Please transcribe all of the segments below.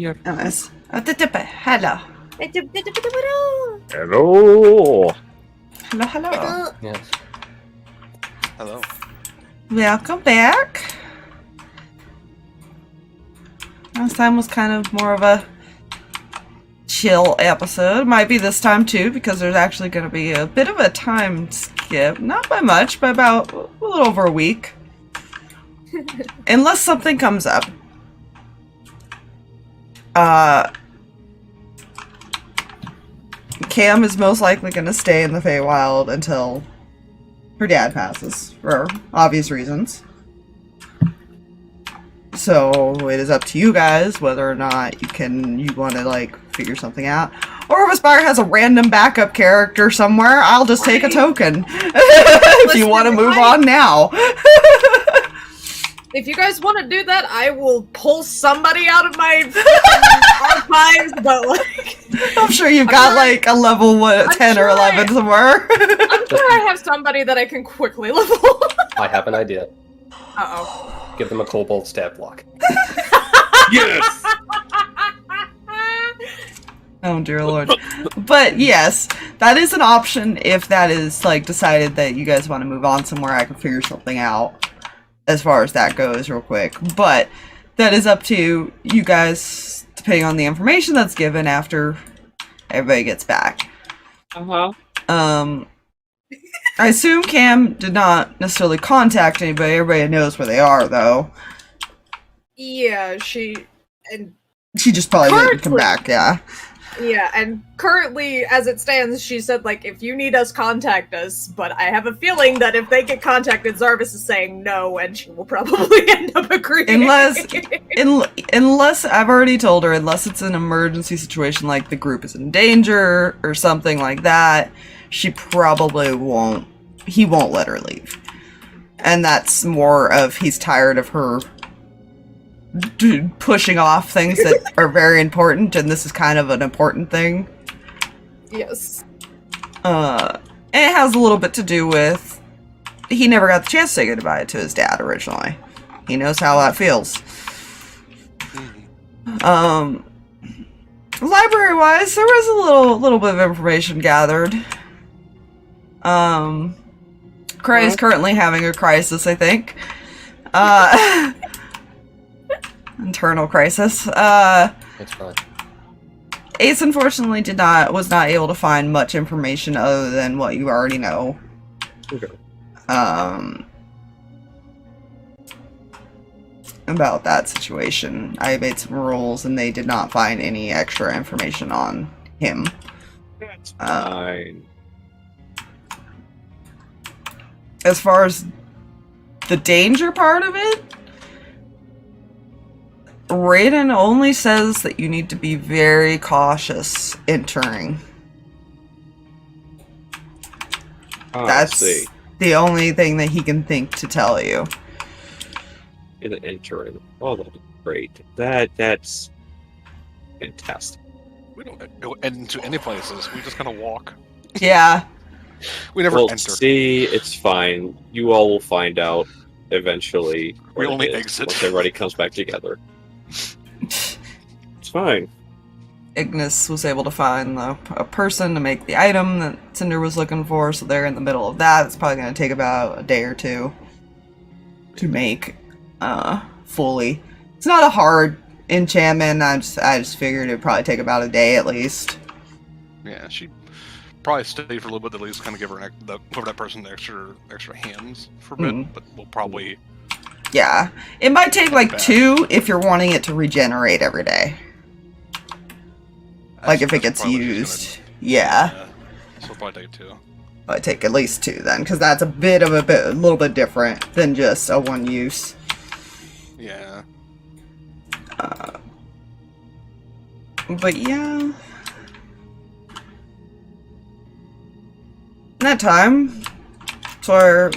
here. Amos. Hello. Hello. Hello. Yes. Hello. Welcome back. Last time was kind of more of a chill episode. Might be this time too, because there's actually going to be a bit of a time skip. Not by much, but about a little over a week. Unless something comes up. Cam is most likely going to stay in the Feywild until her dad passes, for obvious reasons. So it is up to you guys whether or not you want to like figure something out. Or if Aspire has a random backup character somewhere, I'll just take a token. If you want to move on now. If you guys want to do that, I will pull somebody out of my archives, but like... I'm sure you've got like a level 10 or 11 somewhere. I'm sure I have somebody that I can quickly level. I have an idea. Uh-oh. Give them a kobold stab block. Yes! Oh dear lord. But yes, that is an option if that is like decided that you guys want to move on somewhere. I can figure something out as far as that goes real quick. But that is up to you guys depending on the information that's given after everybody gets back. Uh-huh. I assume Cam did not necessarily contact anybody. Everybody knows where they are though. Yeah, she just probably didn't come back, yeah. Yeah, and currently, as it stands, she said, like, if you need us, contact us, but I have a feeling that if they get contacted, Zarvis is saying no, and she will probably end up agreeing. Unless, I've already told her, unless it's an emergency situation, like the group is in danger, or something like that, she probably won't, he won't let her leave. And that's more of, he's tired of her pushing off things that are very important, and this is kind of an important thing. Yes. And it has a little bit to do with he never got the chance to say goodbye to his dad originally. He knows how that feels. Library-wise, there was a little bit of information gathered. Kreh is currently having a crisis, I think. Internal crisis. It's fine. Ace unfortunately was not able to find much information other than what you already know. Okay. About that situation. I made some rules and they did not find any extra information on him. That's fine. As far as the danger part of it, Raiden only says that you need to be very cautious entering. That's the only thing that he can think to tell you. In the entering. Oh, that's great. That's fantastic. We don't go into any places. We just kind of walk. Yeah. We never Well, enter. see, it's fine. You all will find out eventually. We what only it is exit. once everybody comes back together. It's fine. Ignis was able to find a person to make the item that Cinder was looking for, so they're in the middle of that. It's probably going to take about a day or two to make fully. It's not a hard enchantment. I just figured it'd probably take about a day at least. Yeah, she probably stay for a little bit, at least kind of give her give that person the extra hands for a bit, but we'll probably... Yeah. It might take like 2 if you're wanting it to regenerate every day. Like if it gets used. Yeah. So probably take 2. I'd take at least 2 then, because that's a little bit different than just a one use. Yeah. But yeah. That time, so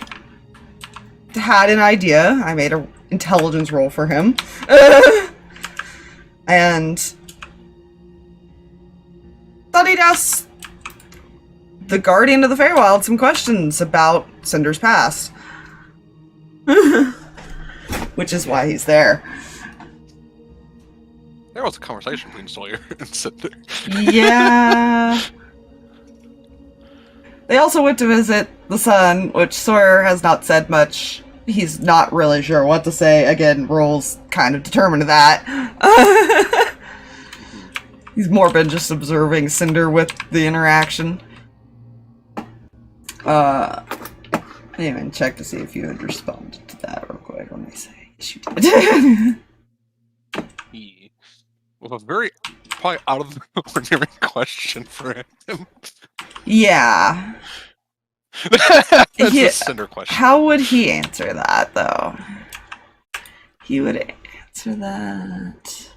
I had an idea. I made an intelligence roll for him. And thought he'd ask the Guardian of the Feywild some questions about Cinder's past. Which is why he's there. There was a conversation between Sawyer and Cinder. Yeah. They also went to visit the son, which Sawyer has not said much. He's not really sure what to say. Again, Roll's kind of determined that. He's more been just observing Cinder with the interaction. I didn't even check to see if you had responded to that real quick. Let me say. Yes, you did. With a very probably out of the ordinary question for him. Yeah. That's Yeah. a Cinder question. How would he answer that, though? He would answer that.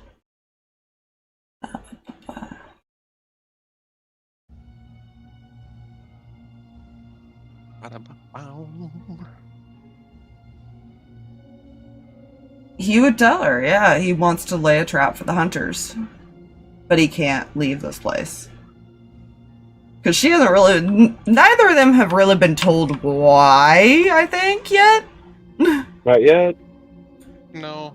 He would tell her, yeah, he wants to lay a trap for the hunters. But he can't leave this place. Because she hasn't really... Neither of them have really been told why, I think, yet. Not yet. No.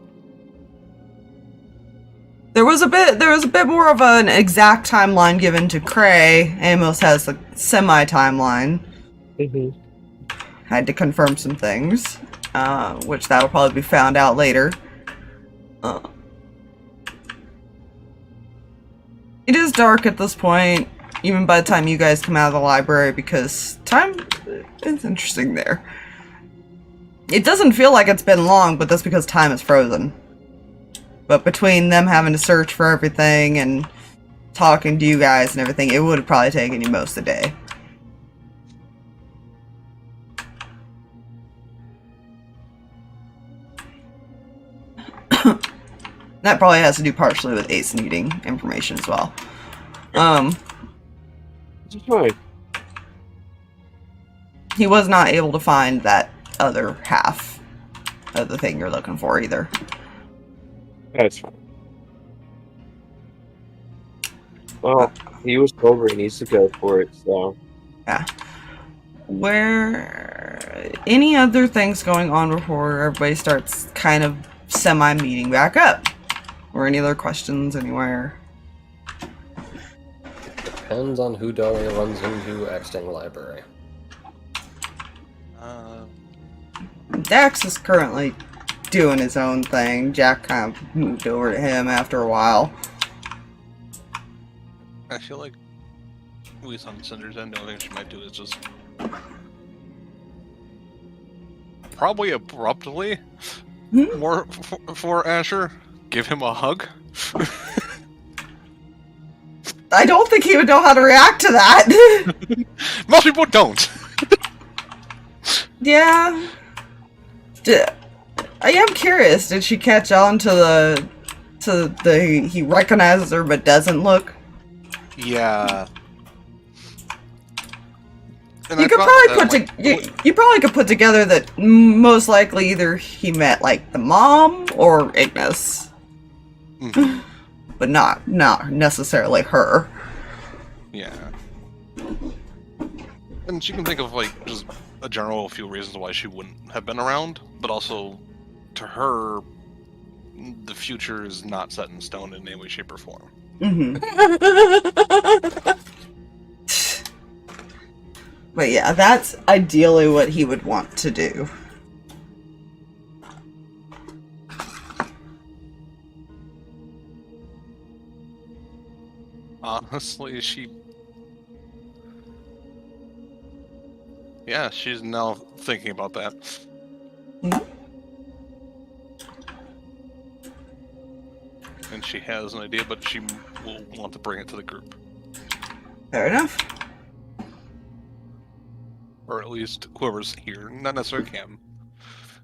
There was a bit more of an exact timeline given to Kreh. Amos has a semi-timeline. Mm-hmm. Had to confirm some things, which that'll probably be found out later. It is dark at this point, even by the time you guys come out of the library, because time is interesting there. It doesn't feel like it's been long, but that's because time is frozen. But between them having to search for everything and talking to you guys and everything, it would have probably taken you most of the day. That probably has to do partially with Ace needing information as well. It's fine. He was not able to find that other half of the thing you're looking for either. That's fine. Well, he was told where he needs to go for it, so... Yeah. Where... Any other things going on before everybody starts kind of semi-meeting back up? Or any other questions anywhere? Depends on who Dahlia runs into exiting library. Dax is currently doing his own thing. Jack kind of moved over to him after a while. I feel like, at least on Cinder's end, the only thing she might do is just probably abruptly, more for Asher, give him a hug. I don't think he would know how to react to that. Most people don't. Yeah. I am curious. Did she catch on to the he recognizes her but doesn't look? Yeah. And You I could thought probably that, you probably could put together that most likely either he met like the mom or Ignis, but not necessarily her. Yeah. And she can think of like just a general few reasons why she wouldn't have been around, but also to her, the future is not set in stone in any way, shape, or form. But yeah, that's ideally what he would want to do. Honestly, yeah, she's now thinking about that. And she has an idea, but she will want to bring it to the group. Fair enough. Or at least whoever's here. Not necessarily Cam.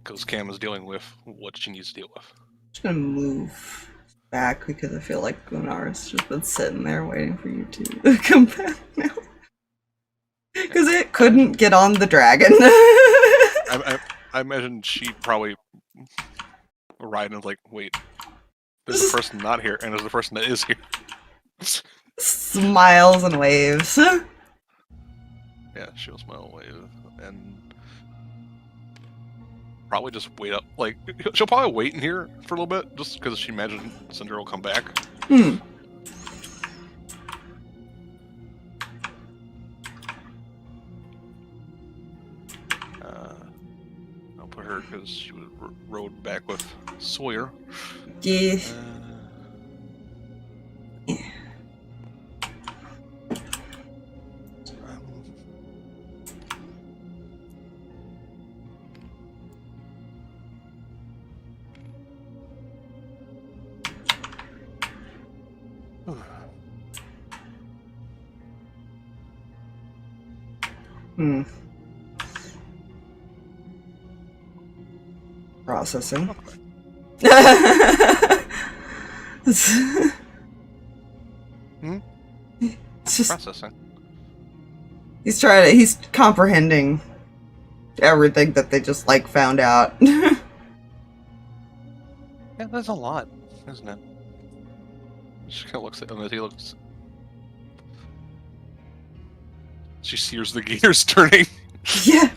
Because Cam is dealing with what she needs to deal with. I'm just gonna move back because I feel like Gunar's just been sitting there waiting for you to come back now. Because it couldn't get on the dragon. I imagine she probably arrived and was like, wait, there's a person not here, and there's a person that is here. Smiles and waves. Yeah, she'll smile and wave, and probably just wait up. Like, she'll probably wait in here for a little bit, just because she imagines Cinder will come back. Hmm. I'll put her because she rode back with Sawyer. Yeah. Hmm. Processing. Hmm? It's just Processing. he's comprehending everything that they just like found out. Yeah, there's a lot, isn't it? She kind of looks at him as he looks. She sees the gears turning. Yeah.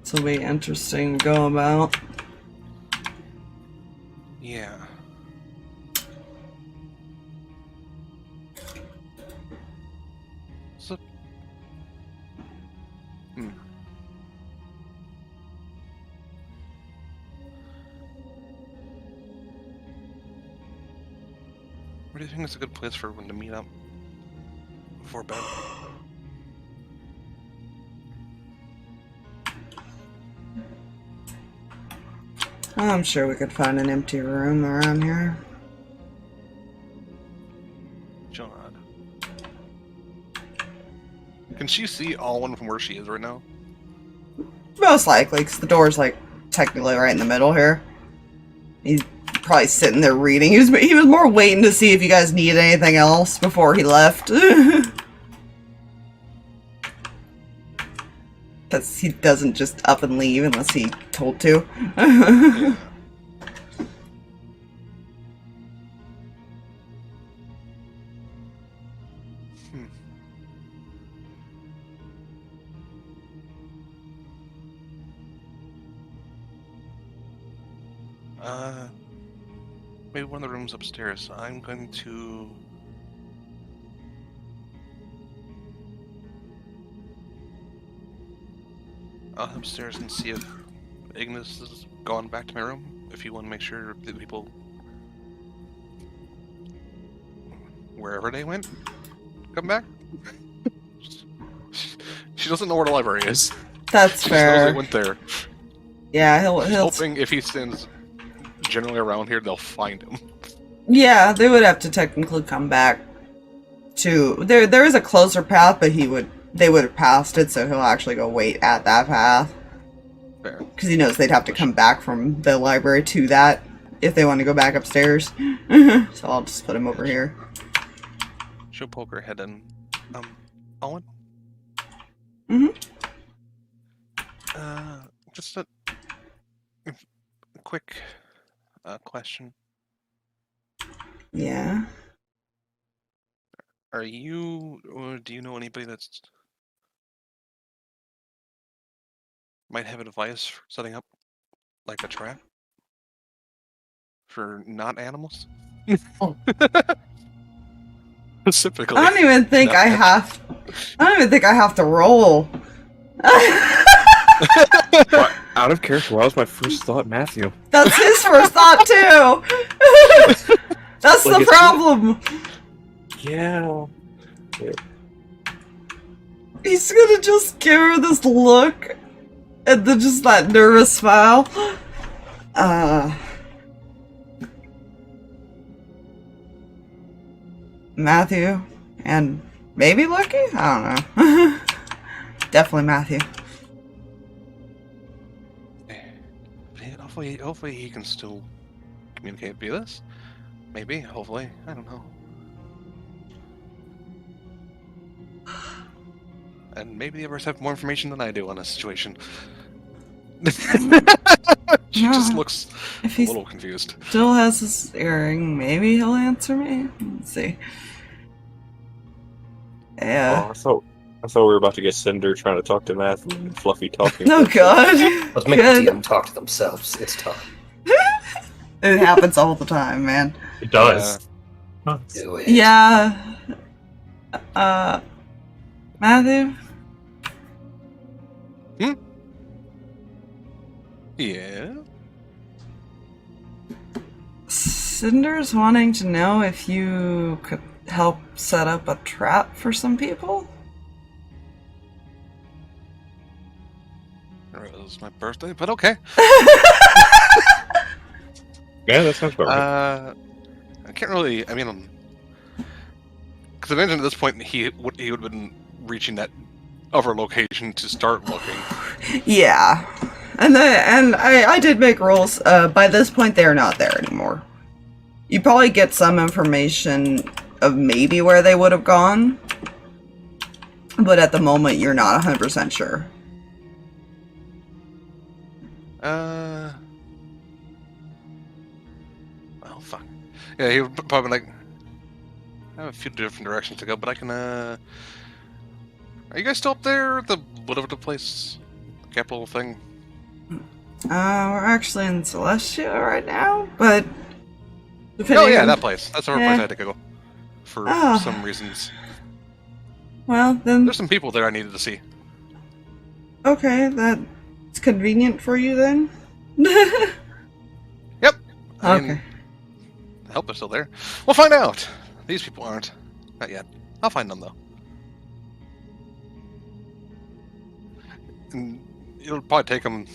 This will be interesting to go about. Yeah. So, where do you think is a good place for everyone to meet up before bed? I'm sure we could find an empty room around here. John. Can she see Alwyn from where she is right now? Most likely, because the door's like technically right in the middle here. He's probably sitting there reading. He was more waiting to see if you guys need anything else before he left. Because he doesn't just up and leave unless he told to. Yeah. Maybe one of the rooms upstairs. I'm going to... I'll head upstairs and see if Ignis has gone back to my room. If you want to make sure the people... wherever they went, come back. She doesn't know where the library is. That's She fair. knows they went there. Yeah, She's he'll hoping if he stands generally around here, they'll find him. Yeah, they would have to technically come back to there is a closer path, but they would have passed it, so he'll actually go wait at that path. Fair. Because he knows they'd have to come back from the library to that if they want to go back upstairs. So I'll just put him over here. She'll poke her head in. Owen? Mm-hmm. Just a quick question. Yeah. Are you, or do you know anybody that's might have advice for setting up like a trap for not animals? Oh. Specifically. I don't even think I have to roll. Out of character, why was my first thought Matthew? That's his first thought too. That's Like, the problem. Yeah. He's gonna just give her this look, and then just that nervous smile. Matthew, and maybe Lucky? I don't know. Definitely Matthew. Hopefully he can still communicate via this. Maybe, hopefully, I don't know. And maybe the others have more information than I do on this situation. She just Yeah. looks If a he little confused. still has his earring, maybe he'll answer me. Let's see. Yeah. Oh, I thought we were about to get Cinder trying to talk to Matthew and Fluffy talking. Oh god. Let's make Good. the DM talk to themselves. It's tough. It happens all the time, man. It does. Do it. Yeah. Matthew? Yeah. Cinder's wanting to know if you could help set up a trap for some people? It was my birthday, but okay. Yeah, that sounds about right. I can't really. I mean, because I imagine at this point he would have been reaching that other location to start looking. Yeah. And I did make rolls. By this point, they're not there anymore. You probably get some information of maybe where they would have gone, but at the moment, you're not 100% sure. Well, fuck. Yeah, he would probably like. I have a few different directions to go, but I can. Are you guys still up there? The whatever the place, capital thing. We're actually in Celestia right now, but Oh yeah, that place. That's our place I Yeah. had to go for Oh. some reasons. Well, then, There's some people there I needed to see. okay, that's convenient for you then? Yep. I mean, Okay. the help is still there. We'll find out. These people aren't. Not yet. I'll find them though. And it'll probably take him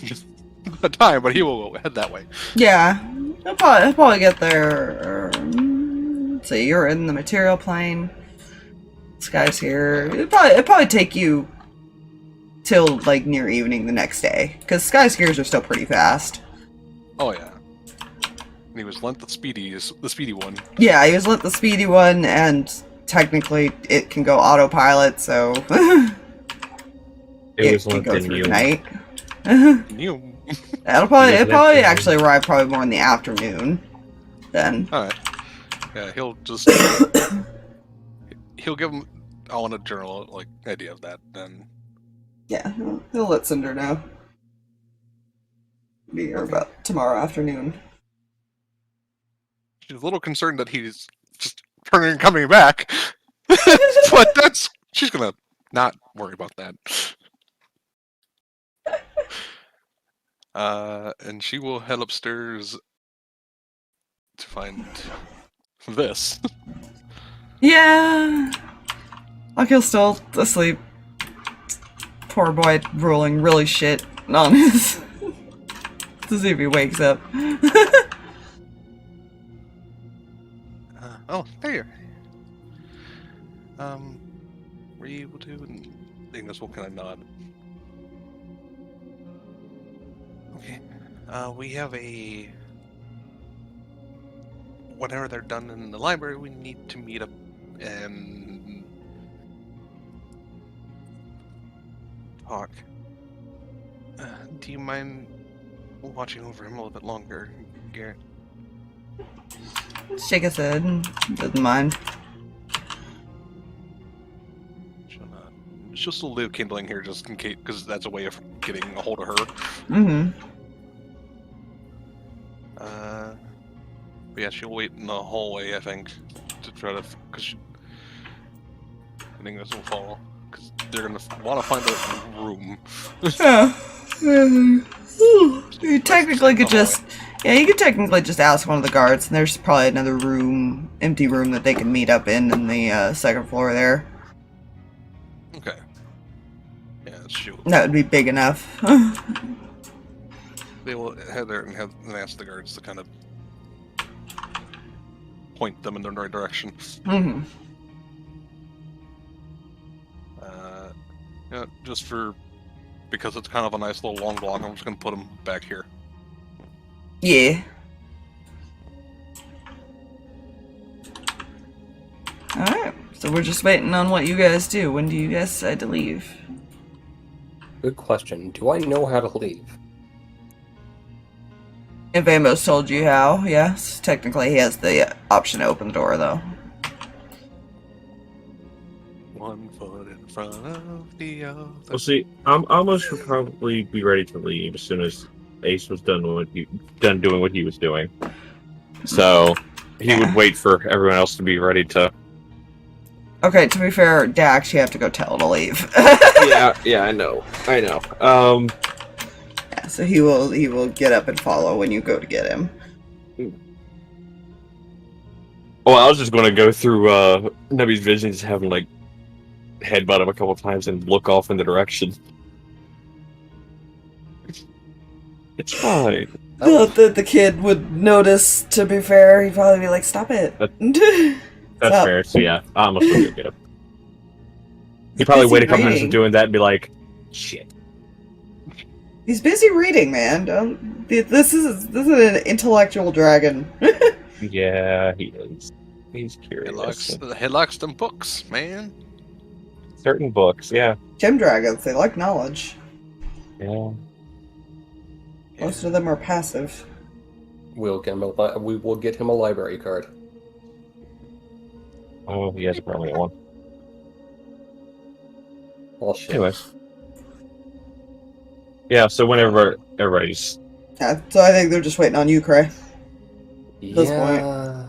a time, but he will head that way. Yeah, I'll probably get there. Let's see, you're in the material plane. This guy's here. It'd probably take you till like near evening the next day, because sky skiers are still pretty fast. Oh yeah. And he was lent the speedy one. Yeah, he was lit the speedy one, and technically it can go autopilot, so It was can lent go in through you. the night. You. It'll probably actually arrive probably more in the afternoon. Then. All right. Yeah, he'll just he'll give him. I want a general like idea of that. Then Yeah, he'll let Cinder know. Be here about tomorrow afternoon. she's a little concerned that he's just turning and coming back, but she's gonna not worry about that. And she will head upstairs to find this. Yeah. Like he'll still asleep. Poor boy rolling really shit on his to see if he wakes up. Oh, there you are. Were you able to? And Amos will kind of nod. Okay. We have a. Whenever they're done in the library, we need to meet up and talk. Do you mind watching over him a little bit longer, Garrett? Shake his head. Doesn't mind. She'll still leave kindling here just in case, because that's a way of getting a hold of her. Mm-hmm. But yeah, she'll wait in the hallway, I think, to try to, because I think this will follow, because they're gonna want to find a room. Yeah. You technically could just, yeah, you could technically just ask one of the guards, and there's probably another room, empty room that they can meet up in the second floor there. Okay. Yeah, shoot. That would be big enough. They will head there and ask the guards to kind of point them in the right direction. Mm-hmm. Yeah, just because it's kind of a nice little long block, I'm just gonna put them back here. Yeah. Alright, so we're just waiting on what you guys do. When do you guys decide to leave? Good question. Do I know how to leave? If Amos told you how, yes. Technically he has the option to open the door, though. Well, one foot in front of the other. Well, see, Amos would probably be ready to leave as soon as Ace was done doing what he was doing. So he would wait for everyone else to be ready to. Okay, to be fair, Dax, you have to go tell to leave. yeah, I know. Yeah, so he will get up and follow when you go to get him. Well, I was just going to go through Nebby's visions, have him like headbutt him a couple times and look off in the direction. It's fine. Not that the kid would notice, to be fair. He'd probably be like, stop it. That's Stop. fair. So yeah, I almost will get him. He'd probably wait a couple minutes of doing that and be like, shit. He's busy reading, man. This is an intellectual dragon. Yeah, he is. He's curious. He likes them books, man. Certain books, yeah. Gem dragons, they like knowledge. Yeah. Most of them are passive. We will get him a library card. Oh, he has a permanent one. Well, shit. Anyways. Yeah, so whenever everybody's... Yeah, so I think they're just waiting on you, Kreh. this Yeah,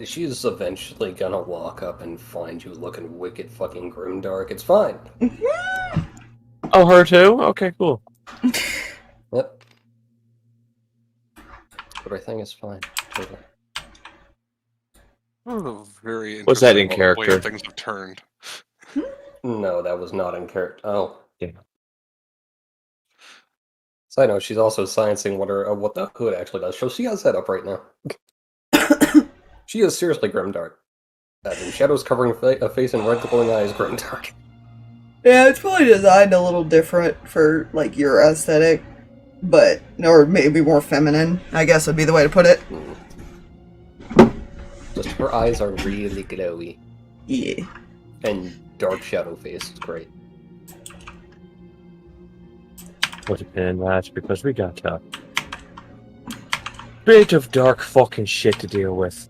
she's eventually gonna walk up and find you looking wicked fucking grimdark. It's fine. Oh, her too? Okay, cool. Yep. Everything is fine. Okay. Very Was that in interesting character? way things have turned. No, that was not in character. Oh. Yeah. So I know she's also sciencing what the hood actually does. So she has that up right now. She is seriously grimdark. As in shadows covering a face and red glowing eyes, grimdark. Yeah, it's probably designed a little different for, like, your aesthetic. But, or maybe more feminine, I guess would be the way to put it. Just her eyes are really glowy. Yeah. And dark shadow face. It's great. Put a pin in that because we got a bit of dark fucking shit to deal with.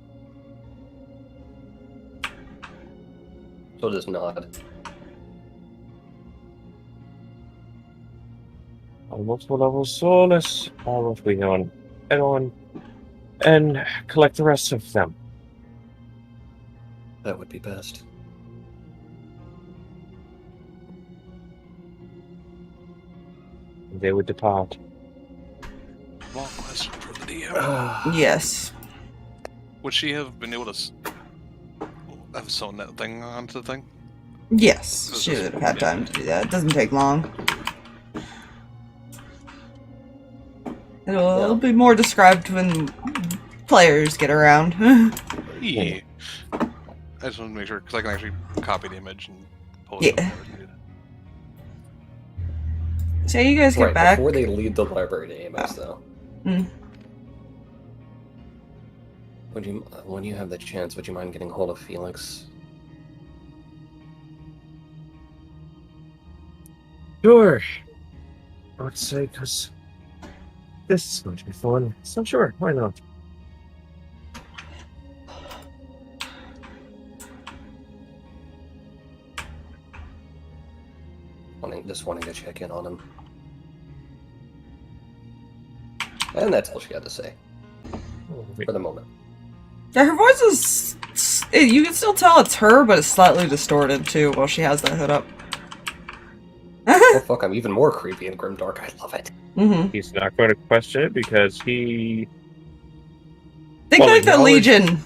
So does Nod. On multiple levels, so let's all what we on and collect the rest of them. That would be best. They would depart. Long question for the DM. Yes. Would she have been able to have sewn that thing onto the thing? Yes. She would have had time to do that. It doesn't take long. It'll be more described when players get around. Yeah. I just want to make sure, because I can actually copy the image and post it. Yeah. So you guys get Right, back. before they leave the library to Amos, though. Mm. When you have the chance, would you mind getting hold of Felix? Sure. I would say because this is going to be fun. So sure, why not? Just wanting to check in on him. And that's all she had to say. For the moment. Yeah, her voice is... You can still tell it's her, but it's slightly distorted, too, while she has that hood up. Oh fuck, I'm even more creepy and grimdark. I love it. Mm-hmm. He's not going to question it because he... Think Well, like the acknowledge- Legion.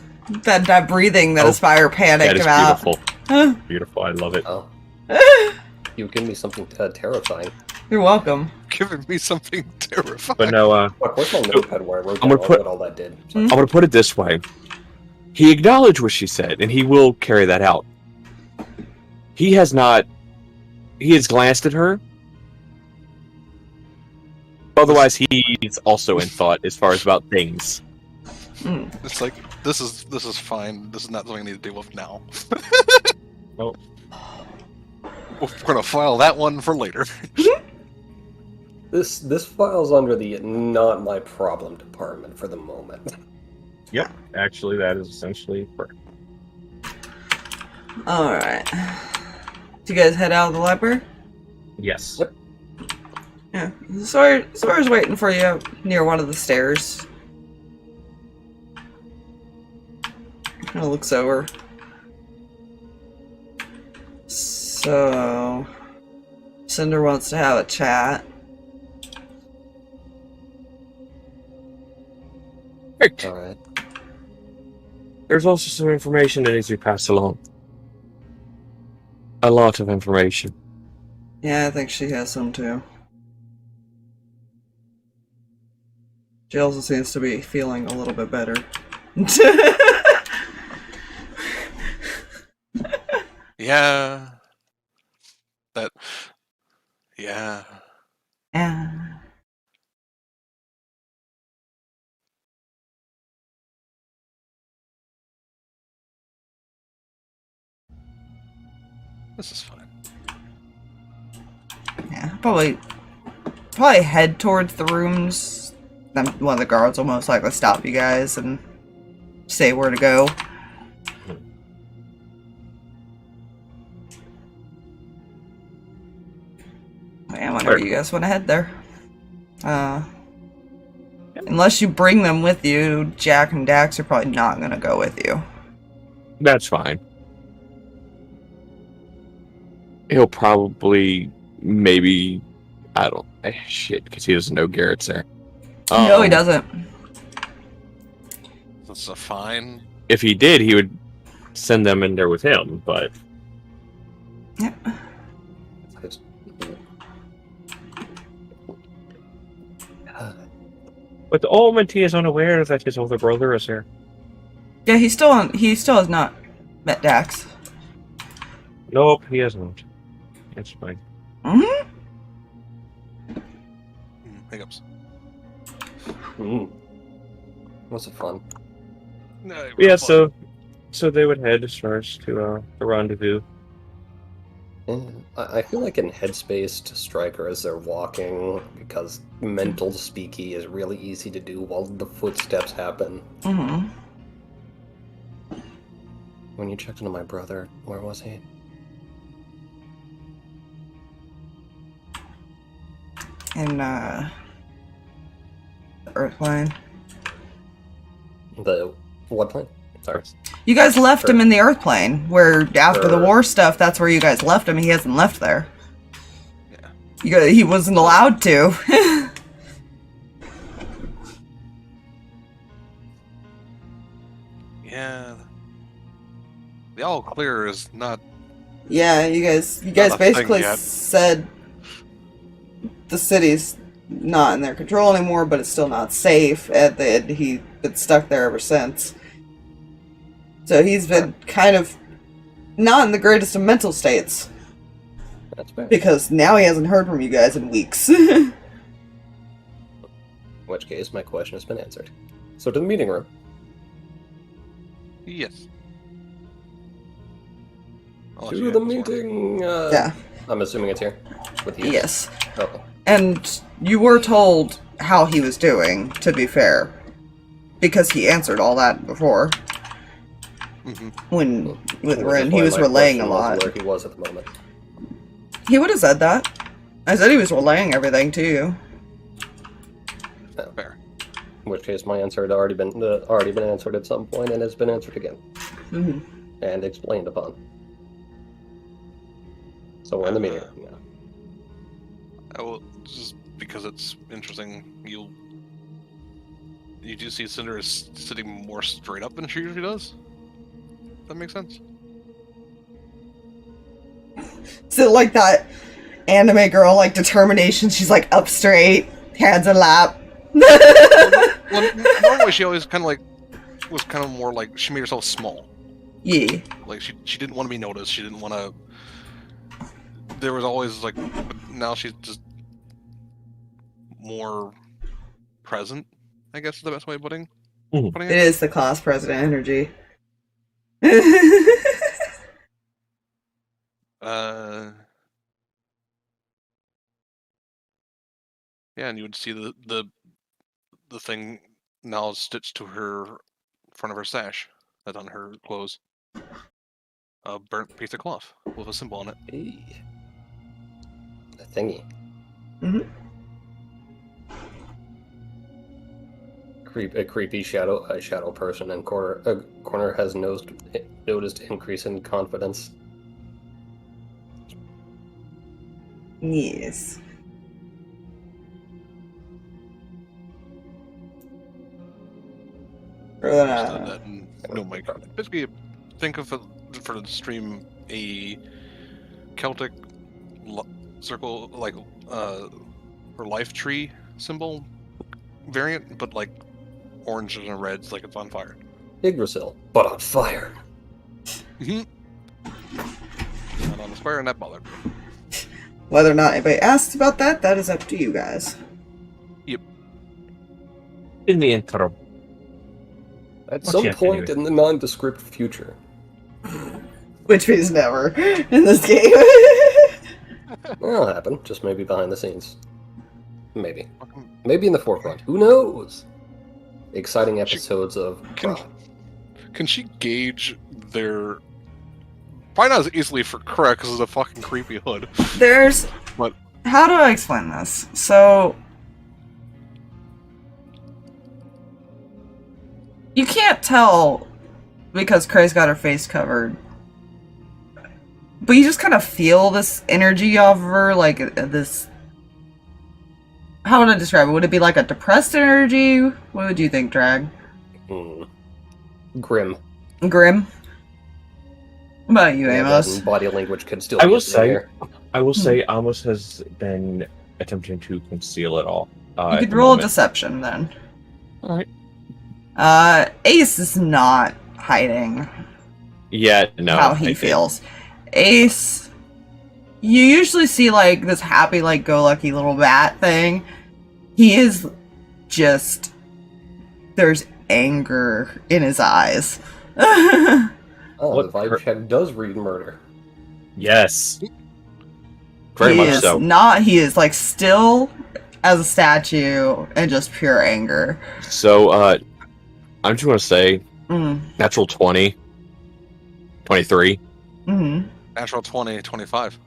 That breathing that Oh, Aspire panicked that is about. beautiful. Beautiful, I love it. Oh. You give me something terrifying. You're welcome. Giving me something terrifying. But no, Look, where's my notepad where I wrote I'm down gonna put- what all that did? Hmm? I'm going to put it this way. He acknowledged what she said, and he will carry that out. He has not... He has glanced at her. Otherwise, he's also in thought as far as about things. Mm. It's like, this is fine. This is not something I need to deal with now. Nope. We're gonna file that one for later. This file's under the not my problem department for the moment. Yep. Actually, that is essentially correct. Alright. Do you guys head out of the library? Yes. Yep. Yeah. Sawyer's waiting for you near one of the stairs. Kind of looks over. So, Cinder wants to have a chat. Great. Alright. There's also some information that needs to be passed along. A lot of information. Yeah, I think she has some too. She also seems to be feeling a little bit better. Yeah. That. Yeah. Yeah. This is fine. Yeah, probably head towards the rooms. Then one of the guards will most likely stop you guys and say where to go. And whenever you guys want to head there. Unless you bring them with you, Jack and Dax are probably not going to go with you. That's fine. He'll probably, maybe, I don't, shit, because he doesn't know Garrett's there. No, he doesn't. That's a fine. If he did, he would send them in there with him, but... Yeah. But the moment he is unaware that his older brother is there. Yeah, he still has not met Dax. Nope, he hasn't. That's fine. Mm-hmm. Hiccups. Was it fun? No, Yeah, so they would head as far as to the rendezvous. Yeah, I feel like in headspace to Striker as they're walking, because mental speaky is really easy to do while the footsteps happen. Mm-hmm. When you checked into my brother, where was he? In the Earth plane. The what plane? Sorry. You guys left him in the Earth plane, where after the Sure. war stuff, that's where you guys left him. He hasn't left there. Yeah. He wasn't allowed to. Yeah. The all clear is not. Yeah, you guys Not a thing basically yet. said the city's not in their control anymore, but it's still not safe, and that he's been stuck there ever since. So he's been kind of not in the greatest of mental states, That's bad. because now he hasn't heard from you guys in weeks. Oh, In which case, my question has been answered. So to the meeting room. Yes. I'll let To you the handle this one. meeting. yeah, I'm assuming it's here. With you. yes. Okay. And you were told how he was doing, to be fair, because he answered all that before. Mhm. When with Which is Ren, why he was my relaying a question was lot. where he was at the moment. He would have said that. I said he was relaying everything to you. Fair. In which case, my answer had already been answered at some point, and has been answered again Mm-hmm. and explained upon. So we're in the meeting room now. I will just because it's interesting. You do see Cinder is sitting more straight up than she usually does. That makes sense. So like that anime girl, like determination. She's like up straight, hands in lap. Well, normally she always kind of like was kind of more like she made herself small. Yeah. Like she didn't want to be noticed. She didn't want to. There was always like, but now she's just more present. I guess is the best way of putting It it. is the class president energy. Yeah, and you would see the thing now stitched to her front of her sash, that's on her clothes. a burnt piece of cloth with a symbol on it. Hey. A thingy. Mhm. A creepy shadow person in corner has noticed increase in confidence. Yes. Understood that. And, no, Mike. Basically, think of it for the stream a Celtic circle, like or life tree symbol variant, but like orange and reds, like it's on fire. Yggdrasil, but on fire. Not on the square, and that bothered me. Whether or not anybody asks about that, that is up to you guys. In the interim. At What's some you have to point do? in the nondescript future. Which means never in this game. That'll happen, just maybe behind the scenes. Maybe. Maybe in the forefront. Who knows? Exciting episodes of Kreh. Can she gauge their... Probably not as easily for Kreh because of the fucking creepy hood. There's... What? How do I explain this? So... You can't tell because Kreh's got her face covered. But you just kind of feel this energy of her, like this... How would I describe it? Would it be like a depressed energy? What would you think, Drag? Grim. Grim? What about you, Yeah, Amos? that body language could still I be will in say, there. Amos has been attempting to conceal it all. You at could the roll a moment. deception then. Alright. Ace is not hiding Yeah, no. how he feels. Ace, you usually see like this happy, like go lucky little bat thing. He is just, there's anger in his eyes. Oh, What the vibe check does read murder. Yes. Very He much is so. not, he is like still as a statue and just pure anger. So, I'm just going to say, Mm. natural 20, 23. Mm-hmm. Natural 20, 25.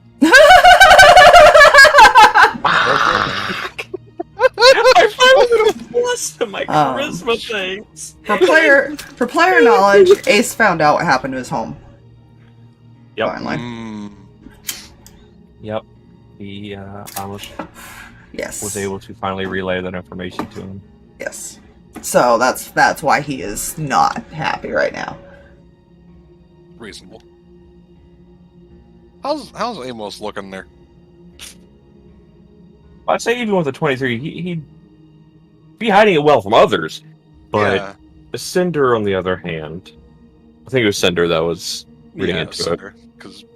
I finally got a plus to my charisma things. For player knowledge, Ace found out what happened to his home. Yep. Finally. Yep. He almost Yes. was able to finally relay that information to him. Yes. So that's why he is not happy right now. Reasonable. How's Amos looking there? I'd say even with the 23, he'd be hiding it well from others. But Yeah. Cinder, on the other hand, I think it was Cinder that was reading into Cinder, because it.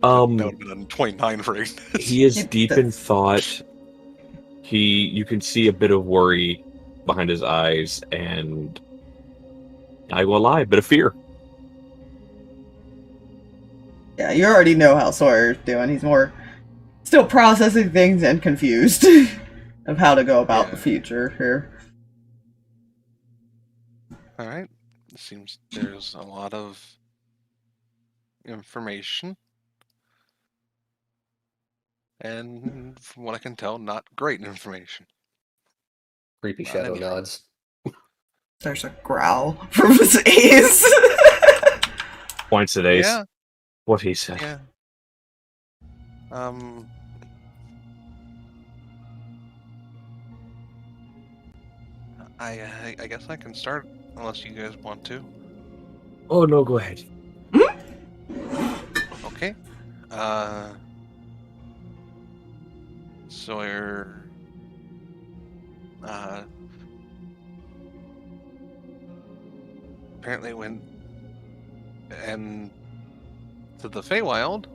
that would have been 29 for Ignis. He is deep in thought. You can see a bit of worry behind his eyes, and I will lie, a bit of fear. Yeah, you already know how Sawyer's doing. He's more still processing things and confused of how to go about the future here. Alright. It seems there's a lot of information. And from what I can tell, not great information. Creepy Not shadow anything. nods. There's a growl from his Ace. Points at Ace. Yeah, What he said. yeah. I guess I can start unless you guys want to. Oh no, go ahead. Okay. Sawyer. Apparently went and to the Feywild,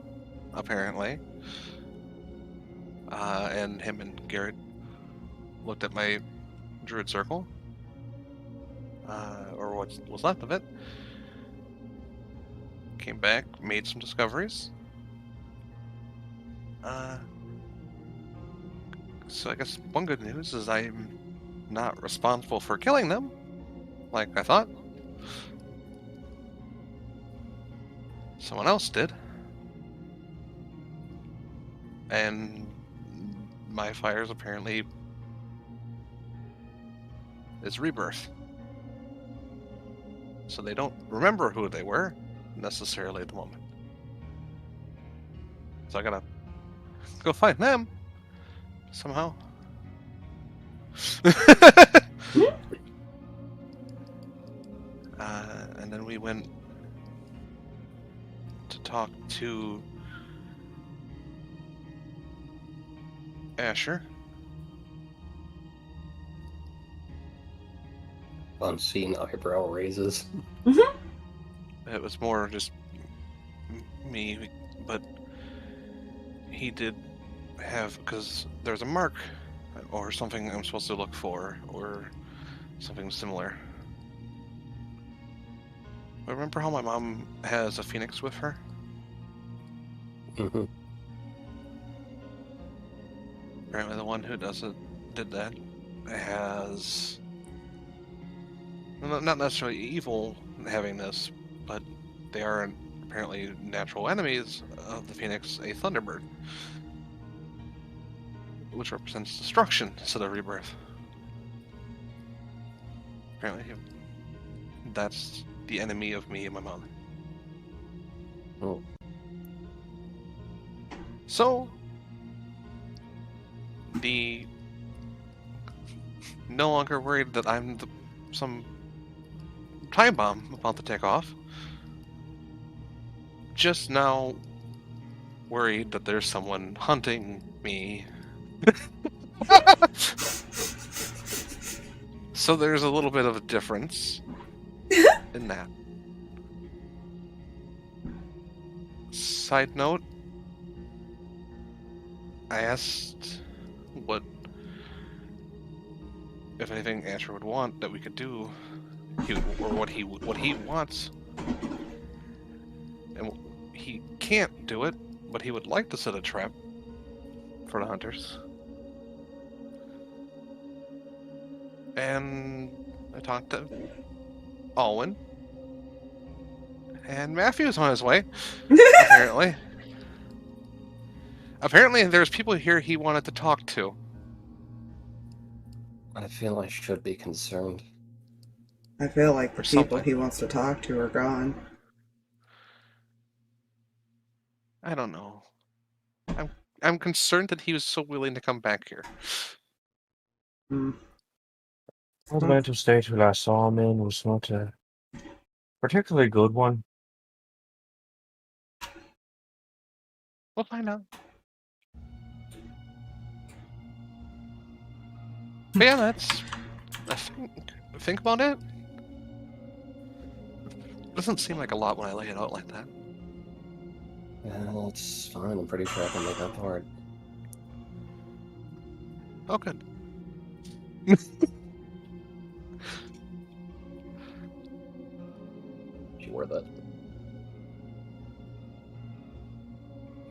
apparently. And him and Garrett looked at my druid circle, or what was left of it. Came back, made some discoveries. So I guess one good news is I'm not responsible for killing them, like I thought. someone else did. And my fires apparently is rebirth. So they don't remember who they were necessarily at the moment. So I gotta go find them somehow. And then we went to talk to Asher. Unseen eyebrow raises. It was more just me, but he did have, because there's a mark or something I'm supposed to look for, or something similar. Remember how my mom has a phoenix with her? Mm-hmm. Apparently the one who did that has, not necessarily evil having this, but they are apparently natural enemies of the phoenix, a thunderbird, which represents destruction instead of rebirth. Apparently that's the enemy of me and my mother. Oh. So, no longer worried that I'm some time bomb about to take off. Just now worried that there's someone hunting me. So there's a little bit of a difference in that. Side note, I asked if anything Asher would want that we could do, or what he wants, and he can't do it, but he would like to set a trap for the hunters. And I talked to Alwyn, and Matthew's on his way. Apparently. Apparently, there's people here he wanted to talk to. I feel I should be concerned. I feel like the Or people something. he wants to talk to are gone. I don't know. I'm concerned that he was so willing to come back here. Hmm. Well, the mental state we last saw him in was not a particularly good one. We'll find out. But yeah, that's. Think about it. Doesn't seem like a lot when I lay it out like that. Yeah, it's fine. I'm pretty sure I can make up for it. Oh, good. She wore that.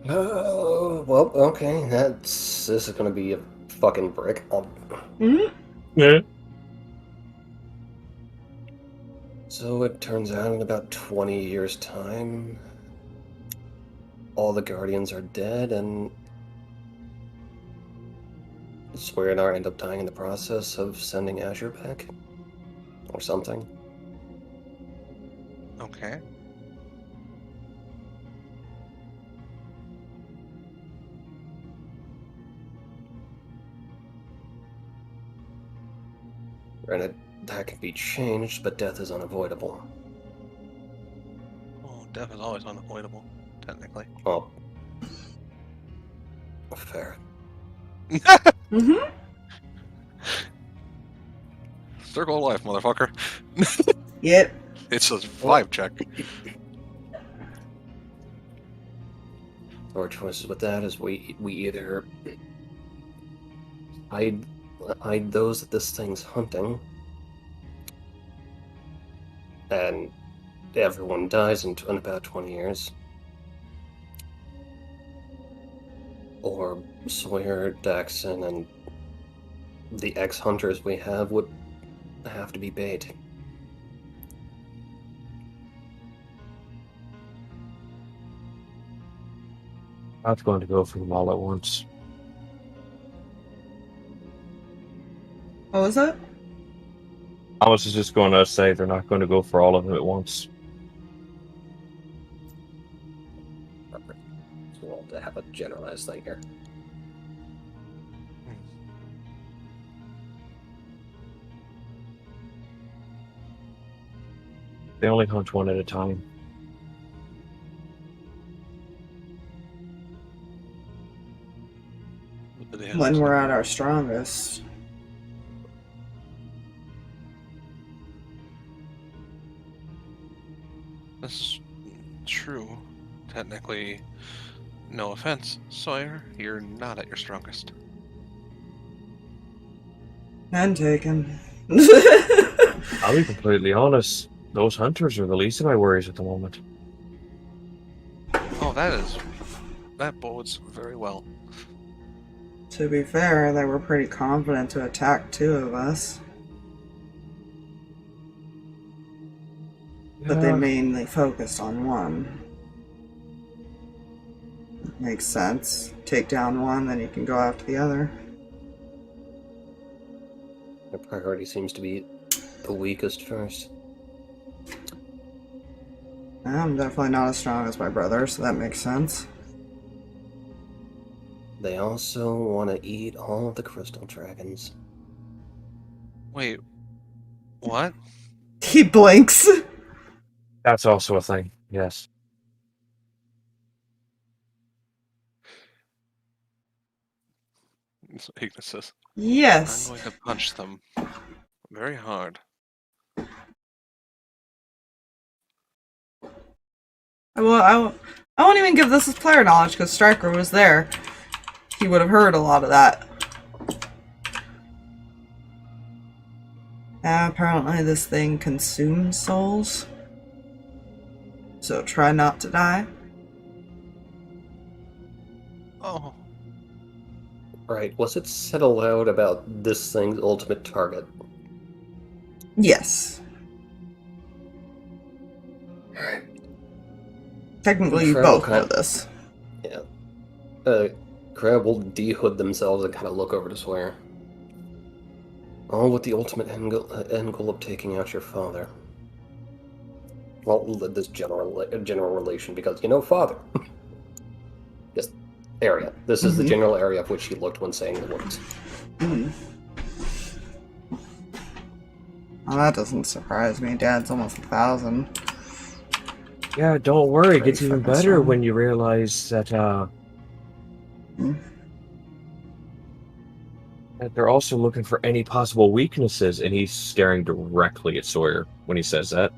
Oh, well, okay. This is gonna be a fucking brick. Yeah. So it turns out in about 20 years' time, all the Guardians are dead, and Swear and I end up dying in the process of sending Azure back. Or something. Okay. Granted, that can be changed, but death is unavoidable. Well, death is always unavoidable, technically. Well, fair. Mm-hmm. Circle of life, motherfucker. Yep. It's a vibe check. Our choices with that is we either hide those that this thing's hunting, and everyone dies in about 20 years, or Sawyer, Daxon, and the ex-hunters we have would have to be bait. Not going to go for them all at once. What was that? I was just going to say they're not going to go for all of them at once. Perfect. So we'll have to have a generalized thing here. They only hunt one at a time. What do they have When to we're say? at our strongest. This is true. Technically, no offense, Sawyer, you're not at your strongest. And taken. I'll be completely honest. Those hunters are the least of my worries at the moment. Oh, that bodes very well. To be fair, they were pretty confident to attack 2 of us. But they Yeah. mainly focused on 1. Makes sense. Take down 1, then you can go after the other. Their priority seems to be the weakest first. I'm definitely not as strong as my brother, so that makes sense. They also want to eat all of the crystal dragons. Wait, what? He blinks. That's also a thing, yes. Ignis says, Yes. I'm going to punch them very hard. I won't even give this as player knowledge because Stryker was there. He would have heard a lot of that. Apparently this thing consumes souls. So try not to die. Oh, Right, was it said aloud about this thing's ultimate target? Yes. Alright. Technically you Kreh both will know this. Yeah. Kreh will de-hood themselves and kind of look over to Sawyer. All with the ultimate end goal of taking out your father. Well, this general relation, because, you know, father. This area. This is the general area of which he looked when saying the words. Well, that doesn't surprise me. Dad's almost 1,000. Yeah, don't worry. It gets Pretty even fucking better strong. when you realize that, that they're also looking for any possible weaknesses, and he's staring directly at Sawyer when he says that.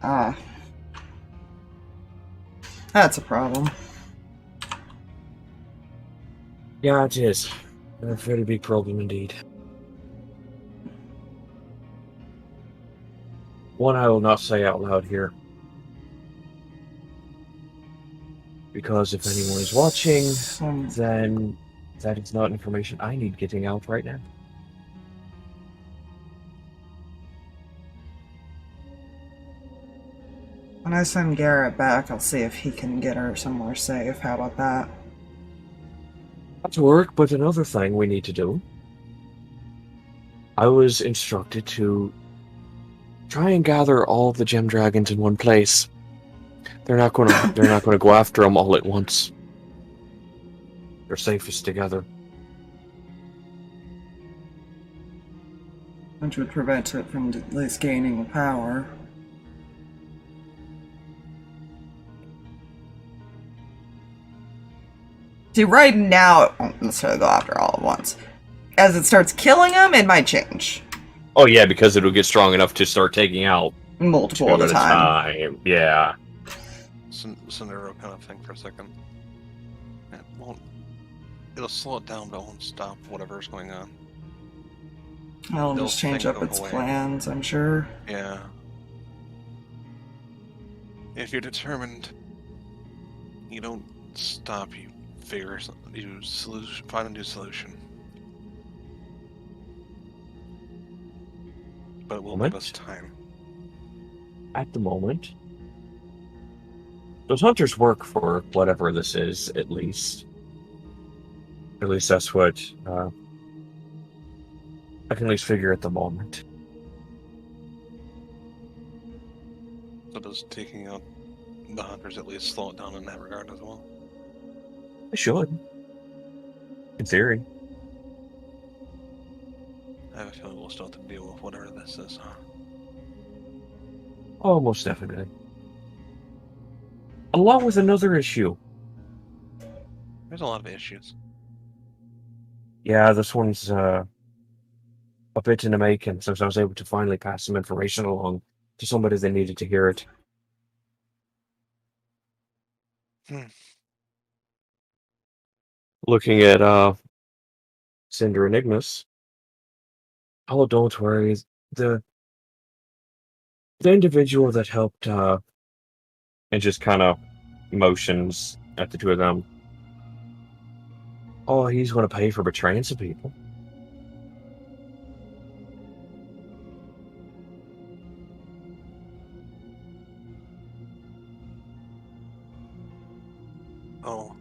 Ah. That's a problem. Yeah, it is. A very big problem indeed. One I will not say out loud here. Because if anyone is watching, then that is not information I need getting out right now. When I send Garrett back, I'll see if he can get her somewhere safe. How about that? That's work, but another thing we need to do. I was instructed to try and gather all the gem dragons in one place. They're not gonna go after them all at once. They're safest together. Which would prevent it from at least gaining power. See, right now it won't necessarily go after all at once. As it starts killing them, it might change. Oh yeah, because it'll get strong enough to start taking out Multiple two at a at a time. time. Yeah. Cinder kind of thing for a second. It won't. It'll slow it down, but it won't stop whatever's going on. It'll They'll just change think up of its a way. plans, I'm sure. Yeah. If you're determined, you don't stop. You figure, you find a new solution. But it will give us time. at the moment. Those hunters work for whatever this is, at least. At least that's what I can at least figure at the moment. So does taking out the hunters at least slow it down in that regard as well? I should. In theory. I have a feeling we'll still have to deal with whatever this is, huh? Oh, most definitely. Along with another issue. There's a lot of issues. Yeah, this one's a bit in the making, since I was able to finally pass some information along to somebody that needed to hear it. Looking at Cinder and Ignis. Oh, don't worry. The individual that helped and just kind of motions at the two of them. Oh, he's going to pay for betraying some people. Oh.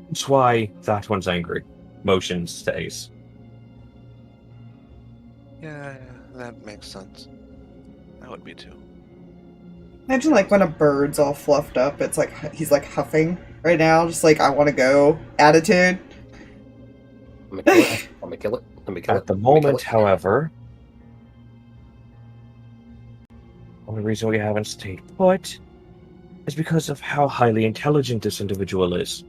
That's why that one's angry. Motion stays. Yeah, that makes sense. I would be too. Imagine like when a bird's all fluffed up, it's like he's like huffing right now, just like I want to go attitude. Let me kill it. Let me kill it. Let me kill it. At the Let me kill moment, it. however, only reason we haven't stayed put is because of how highly intelligent this individual is.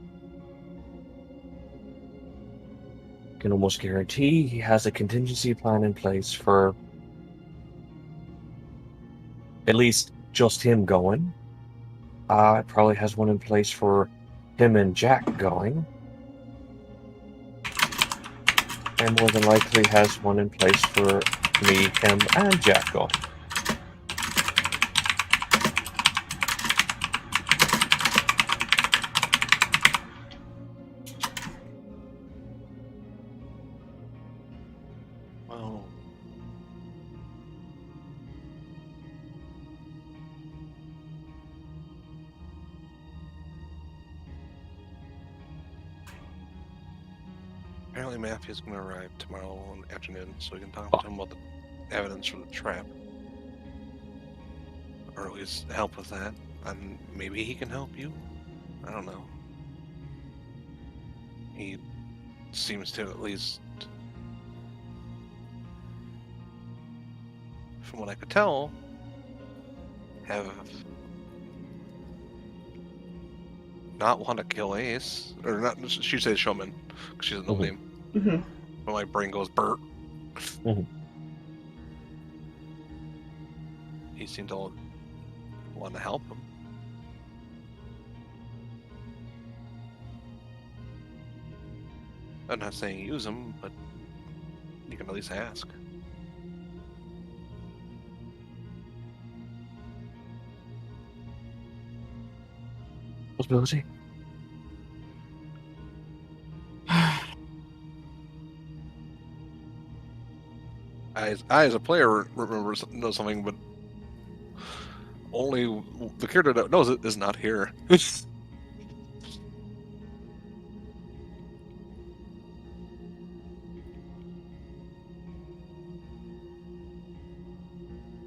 I can almost guarantee he has a contingency plan in place for at least just him going. Probably has one in place for him and Jack going. And more than likely has one in place for me, him, and Jack going. Well, apparently Matthew's going to arrive tomorrow afternoon, so we can talk to him about the evidence from the trap. Or at least help with that. And maybe he can help you? I don't know. He seems to at least, from what I could tell, have not want to kill Ace. Or not, she says Showman, because she's a no name. Mm-hmm. But my brain goes Bert. Mhm. He seemed to want to help him. I'm not saying use him, but you can at least ask. Possibility. I as a player remember know something, but only the character that knows it is not here.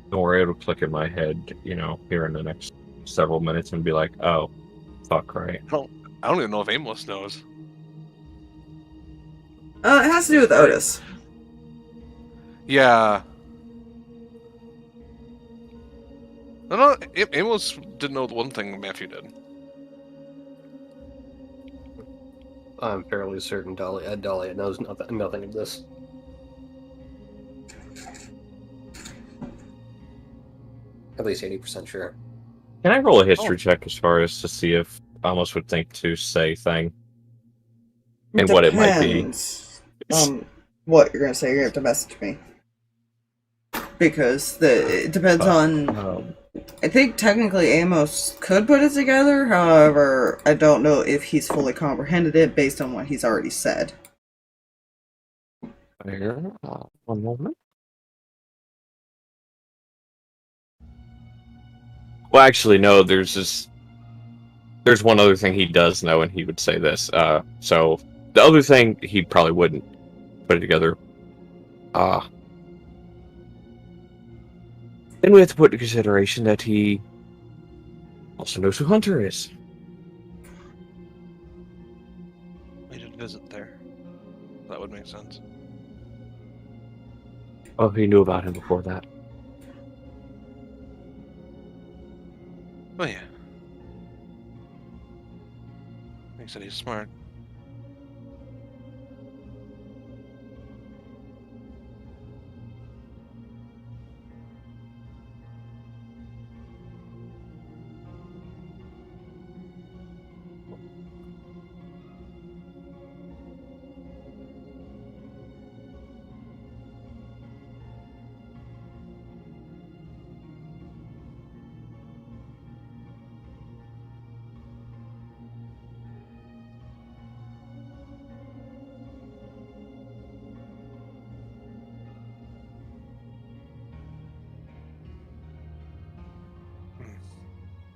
Don't worry, it'll click in my head, here in the next several minutes and be like, oh, fuck, right. I don't even know if Amos knows. It has to do with Otis. Yeah. No, Amos didn't know the one thing Matthew did. I'm fairly certain Dahlia knows nothing of this. At least 80% sure. Can I roll a history check as far as to see if Amos would think to say thing? And what it might be. Depends on what you're gonna say. You're gonna have to message me. Because it depends on... I think technically Amos could put it together, however, I don't know if he's fully comprehended it based on what he's already said. Here, one moment. Well, actually, no. There's one other thing he does know, and he would say this. So the other thing he probably wouldn't put it together. Then we have to put into consideration that he also knows who Hunter is. We should visit there. That would make sense. Oh, he knew about him before that. Oh yeah. He said he's smart.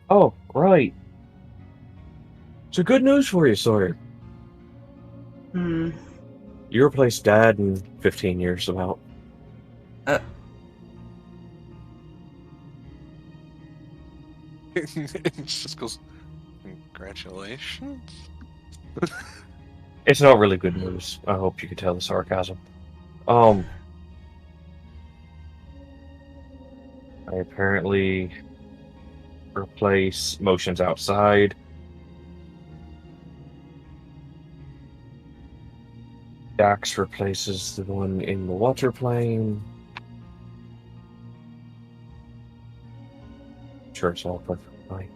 Oh, right. So good news for you, Sawyer. Hmm. You replaced Dad in 15 years, about. It just goes, congratulations. It's not really good news. I hope you could tell the sarcasm. I apparently replace motions outside. Dax replaces the one in the water plane. Sure, it's all perfectly fine.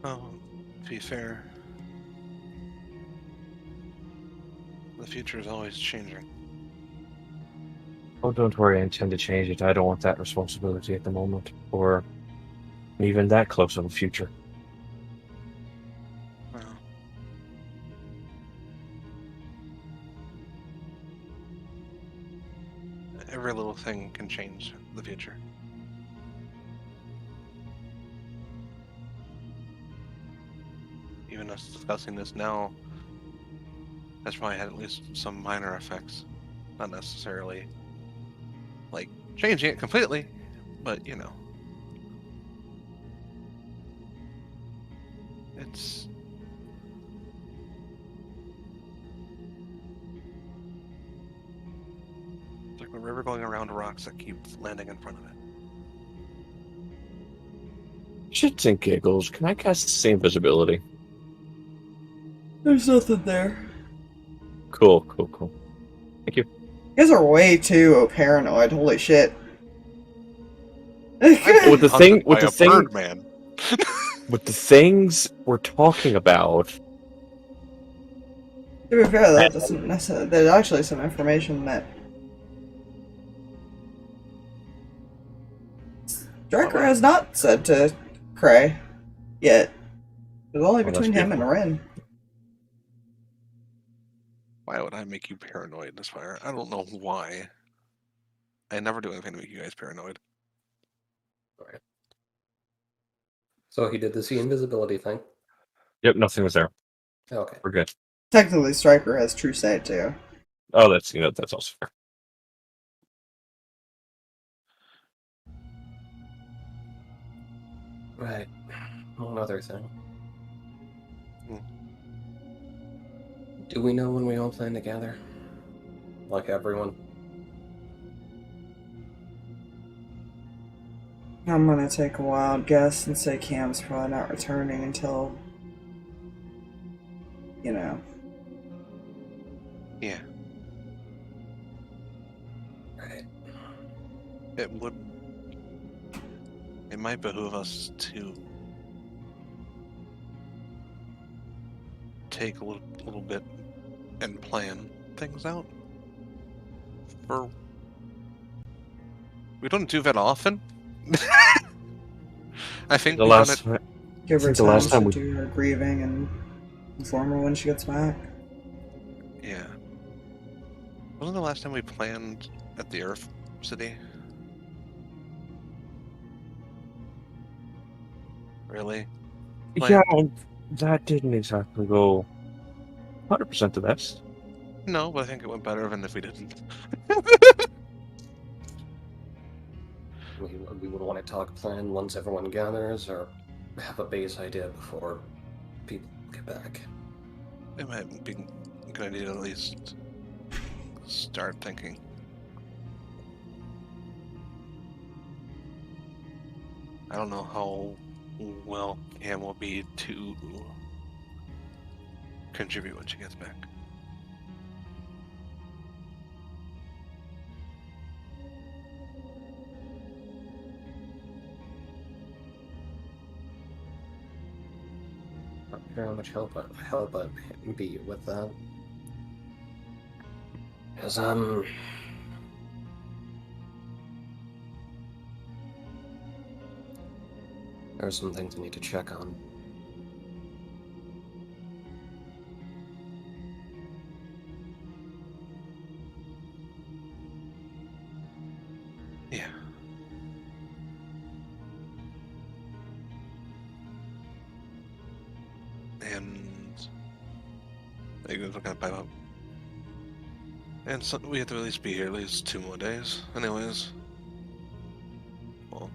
Oh, to be fair, the future is always changing. Oh, don't worry, I intend to change it. I don't want that responsibility at the moment, or even that close of a future. Well, every little thing can change the future. Even us discussing this now has probably had at least some minor effects. Not necessarily like changing it completely, but you know. It's like a river going around rocks that keep landing in front of it. Shits and giggles. Can I cast the same visibility? There's nothing there. Cool. Thank you. You guys are way too paranoid. Holy shit. With the thing, with the thing, Birdman. with the things we're talking about. To be fair, that doesn't necessarily. There's actually some information that Draco has not said to Kreh yet. It's only Oh, that's between him and beautiful. Rin. Why would I make you paranoid this fire? I don't know why. I never do anything to make you guys paranoid. Right. So he did the see invisibility thing. Yep, nothing was there. Okay. We're good. Technically, Striker has true sight too. Oh, that's that's also fair. Right. One other thing. Hmm. Do we know when we all plan to gather? Like everyone? I'm gonna take a wild guess and say Cam's probably not returning until, you know. Yeah, Right. it might behoove us to take a little bit and plan things out. We don't do that often. I think The we've done last it. Give her think the time last time to we- do her grieving and inform her when she gets back. Yeah. Wasn't the last time we planned at the Earth City? really. Yeah, and that didn't exactly go 100% the best. No, but I think it went better than if we didn't. We would want to talk plan once everyone gathers, or have a base idea before people get back. It might be a good idea to at least start thinking. I don't know how well Cam will be to contribute when she gets back. Not sure how much help I'd be with that. Because, there are some things I need to check on. Yeah. And are you guys looking at pipe up? And so we have to at least be here at least 2 more days, anyways. Well,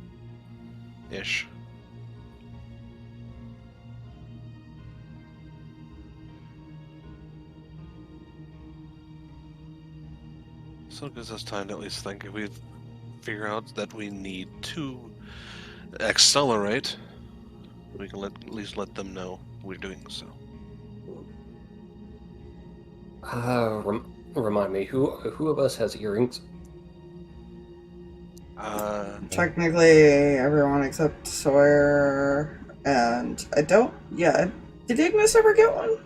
ish. So it gives us time to at least think if we figure out that we need to accelerate, we can at least let them know we're doing so. Remind me, who of us has earrings? Technically, everyone except Sawyer, and I don't. Yeah, did Ignis ever get one?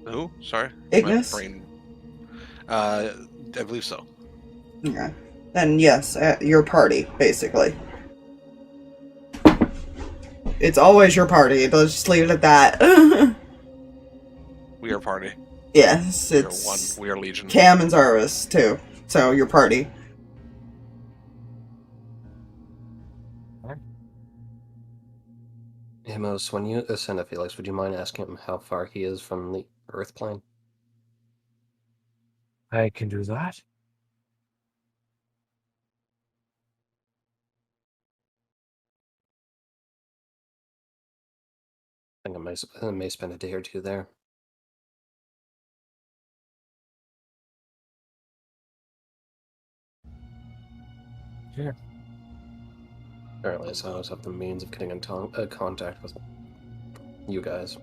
Who? Sorry? Ignis? My brain. I believe so. Yeah. Then yes, your party, basically. It's always your party. Let's just leave it at that. We are party. Yes, We are it's one. We are legion. Cam and Zarvis too. So your party. Amos, when you ascend to Felix, would you mind asking him how far he is from the Earth plane? I can do that. I think I may spend a day or two there. Sure. Apparently, so I always have the means of getting in contact with you guys.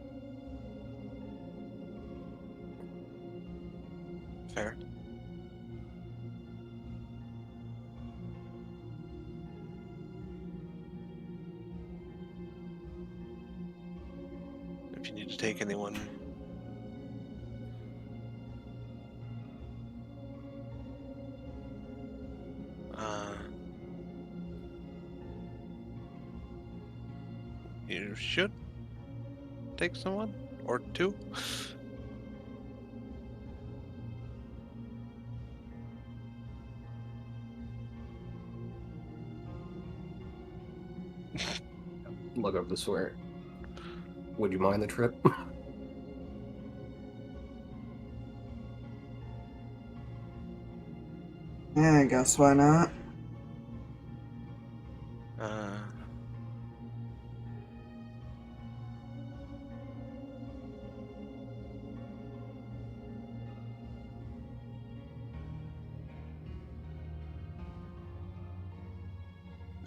Fair. If you need to take anyone, you should take someone or 2. Look over the swear. Would you mind the trip? Yeah, I guess why not?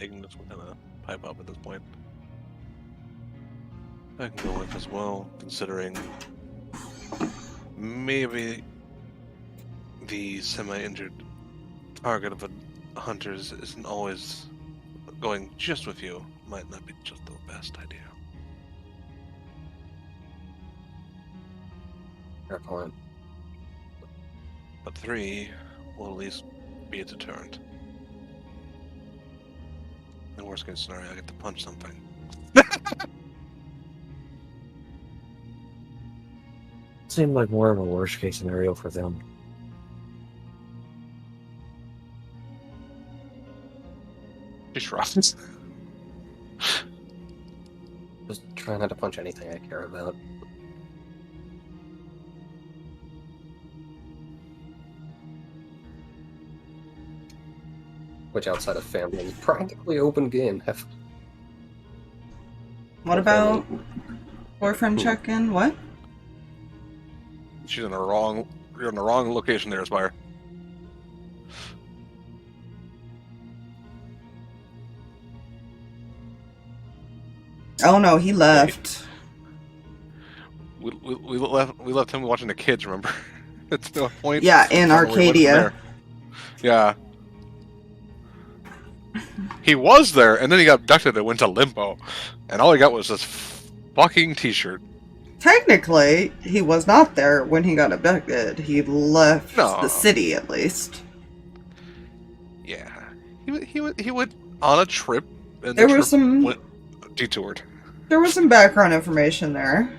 Ignis will kind of pipe up at this point. I can go with as well, considering maybe the semi-injured target of a hunter's isn't always going just with you. Might not be just the best idea. Fair point. But 3 will at least be a deterrent. In the worst case scenario, I get to punch something. Seemed like more of a worst case scenario for them. She shrugs. Just try not to punch anything I care about. Which, outside of family, is practically open game. What about boyfriend check-in? What? She's in the wrong. You're in the wrong location there, Aspire. Oh no, he left. We left him watching the kids. Remember? It's no point. Yeah, in I don't know where he went from Arcadia. there. Yeah. He was there, and then he got abducted and went to limbo, and all he got was this fucking T-shirt. Technically, he was not there when he got abducted. He left No. the city, at least. Yeah, he went on a trip, and There the was trip some went detoured. There was some background information there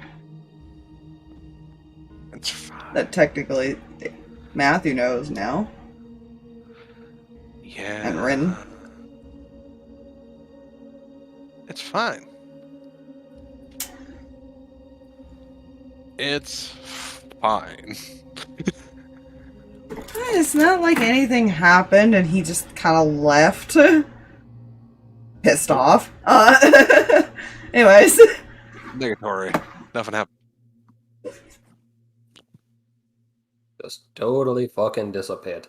It's fine. that technically Matthew knows now. Yeah. And Rin. It's fine. It's fine. It's not like anything happened and he just kind of left. Pissed off. Anyways. Negatory. Nothing happened. Just totally fucking disappeared.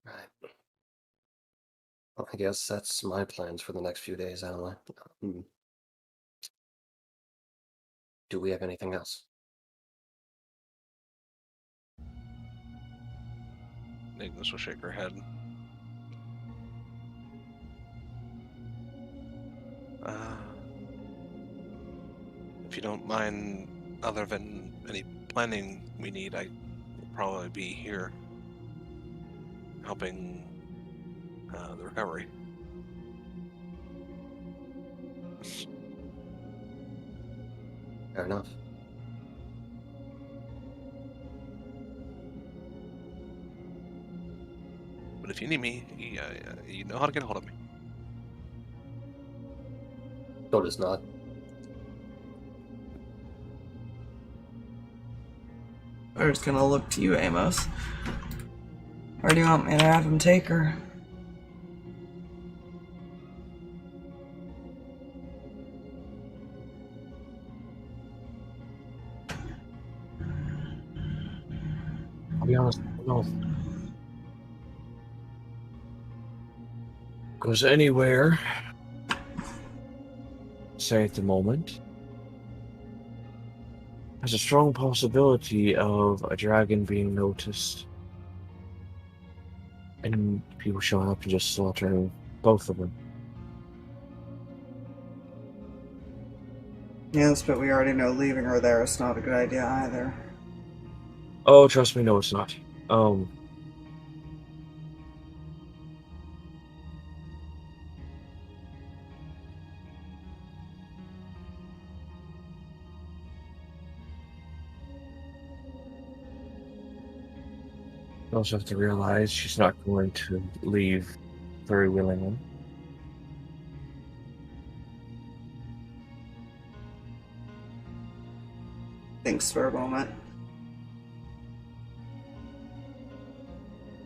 Right. Well, I guess that's my plans for the next few days, anyway. Do we have anything else? Amos will shake her head. If you don't mind, other than any planning we need, I will probably be here helping the recovery. Fair enough. But if you need me, you know how to get a hold of me. So does not. We're just gonna look to you, Amos. Or do you want me to have him take her? I'll be honest, no. Goes anywhere. Say at the moment. There's a strong possibility of a dragon being noticed. And people showing up and just slaughtering both of them. Yes, but we already know leaving her there is not a good idea either. Oh, trust me, no, it's not. You also have to realize she's not going to leave very willingly. Thinks for a moment.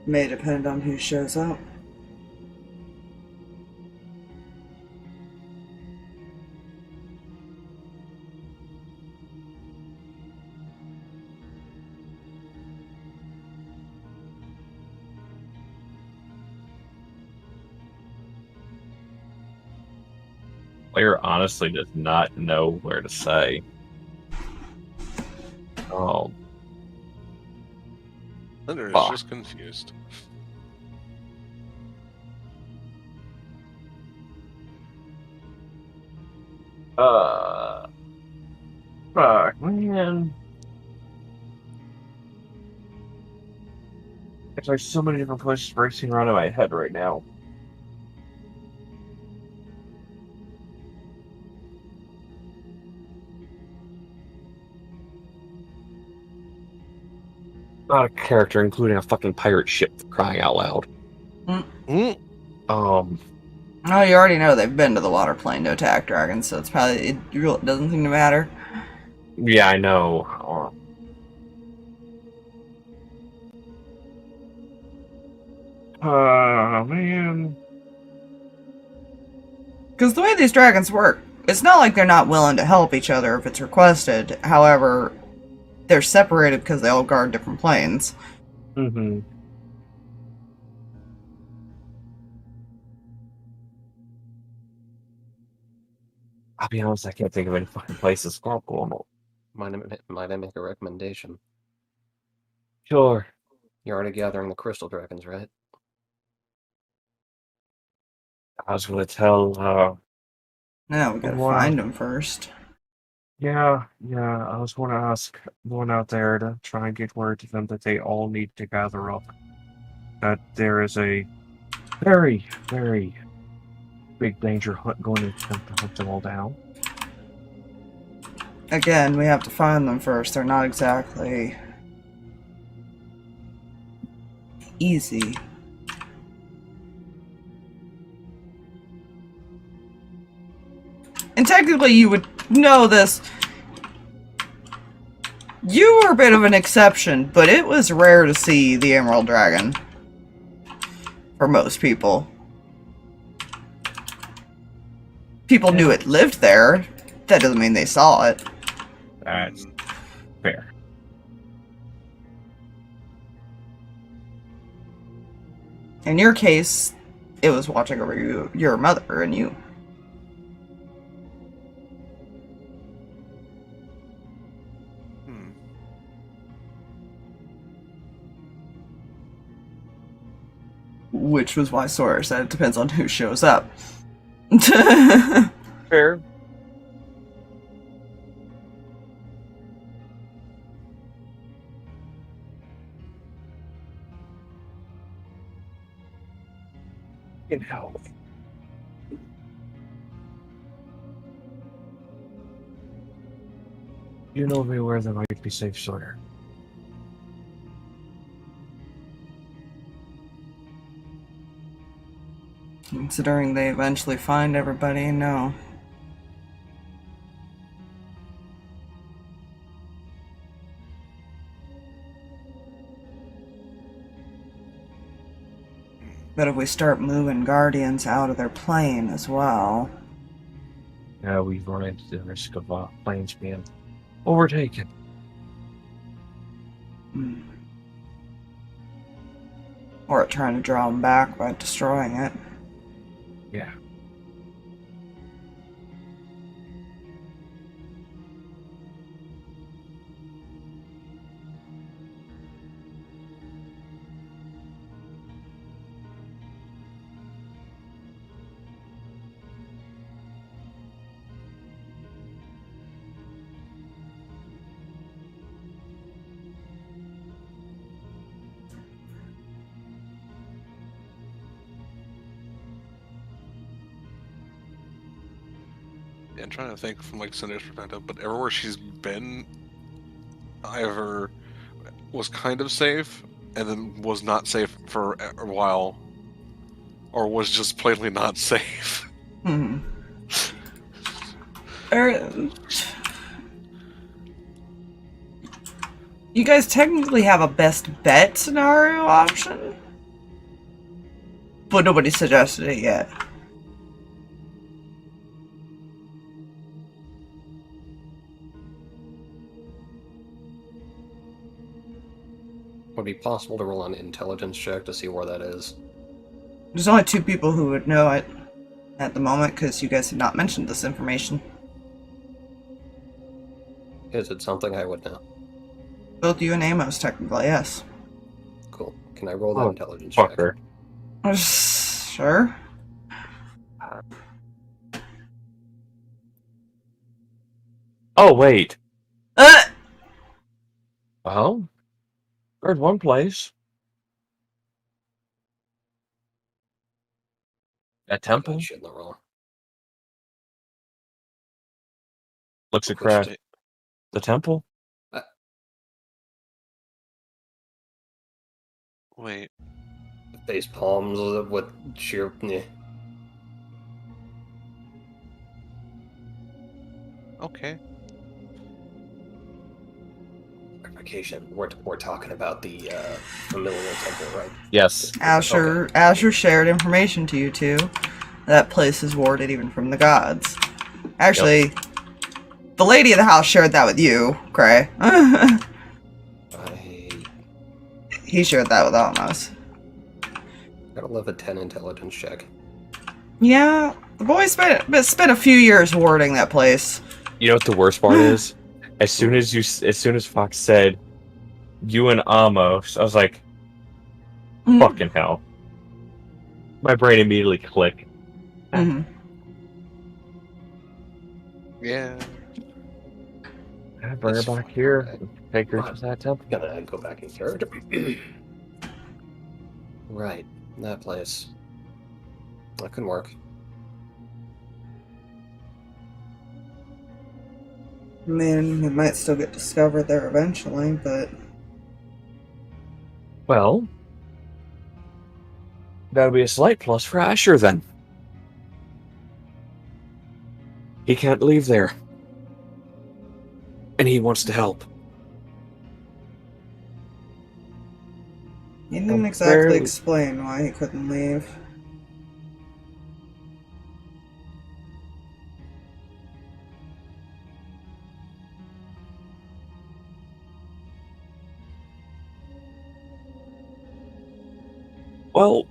May depend on who shows up. Player honestly does not know where to say. Oh, Cinder is Fuck. just confused. fuck, man. There's like so many different places racing around in my head right now. not a character, including a fucking pirate ship, for crying out loud. Mm. Um, Oh, you already know they've been to the water plane to attack dragons, so it's probably it really doesn't seem to matter. yeah, I know. Man. Because the way these dragons work, it's not like they're not willing to help each other if it's requested. However, they're separated because they all guard different planes. Mm-hmm. I'll be honest, I can't think of any fucking places. Squirrel. Might I make a recommendation? Sure. You're already gathering the crystal dragons, right? I was gonna tell, No, we gotta Wow. find them first. yeah, I was gonna ask one out there to try and get word to them that they all need to gather up. That there is a very, very big danger hunt going to attempt to hunt them all down. Again, we have to find them first. They're not exactly easy. And technically, you would know this. You were a bit of an exception, but it was rare to see the Emerald Dragon. For most people. People knew it lived there. That doesn't mean they saw it. That's fair. In your case, it was watching over your mother and you. Which was why Sawyer said it depends on who shows up. Fair. In hell. You know me where there might be safe, Sawyer. Considering they eventually find everybody, no. But if we start moving Guardians out of their plane as well... Yeah, we've run into the risk of planes being overtaken. Or trying to draw them back by destroying it. Yeah. I'm trying to think from like Cinder's perspective, but everywhere she's been, either was kind of safe and then was not safe for a while, or was just plainly not safe. You guys technically have a best bet scenario option, but nobody suggested it yet. Would it be possible to roll an intelligence check to see where that is? There's only 2 people who would know it at the moment, because you guys have not mentioned this information. Is it something I would know? Both you and Amos, technically, yes. Cool. Can I roll that Oh, intelligence check? Fucker. Sure. Oh, wait. Well, there's one place. A temple. Shit in the roll. Looks at Which Kreh. ta- The temple? Wait. Face palms with sheer. Yeah. Okay. Clarification. We're talking about the familial temple, right? Yes. Asher shared information to you two. That place is warded even from the gods. Actually, the lady of the house shared that with you, Kreh. He shared that with Amos. Gotta love a 10 intelligence check. Yeah, the boy spent a few years warding that place. You know what the worst part is? As soon as Fox said, "You and Amos," I was like, "Fucking hell!" My brain immediately clicked. Mm-hmm. Yeah. Bring her That's back fine. here. Okay. Take her to that temple. Gonna go back in character. Right, that place. That can work. I mean, it might still get discovered there eventually, but... Well, that'll be a slight plus for Asher then. He can't leave there. And he wants to help. He didn't exactly explain why he couldn't leave. Well,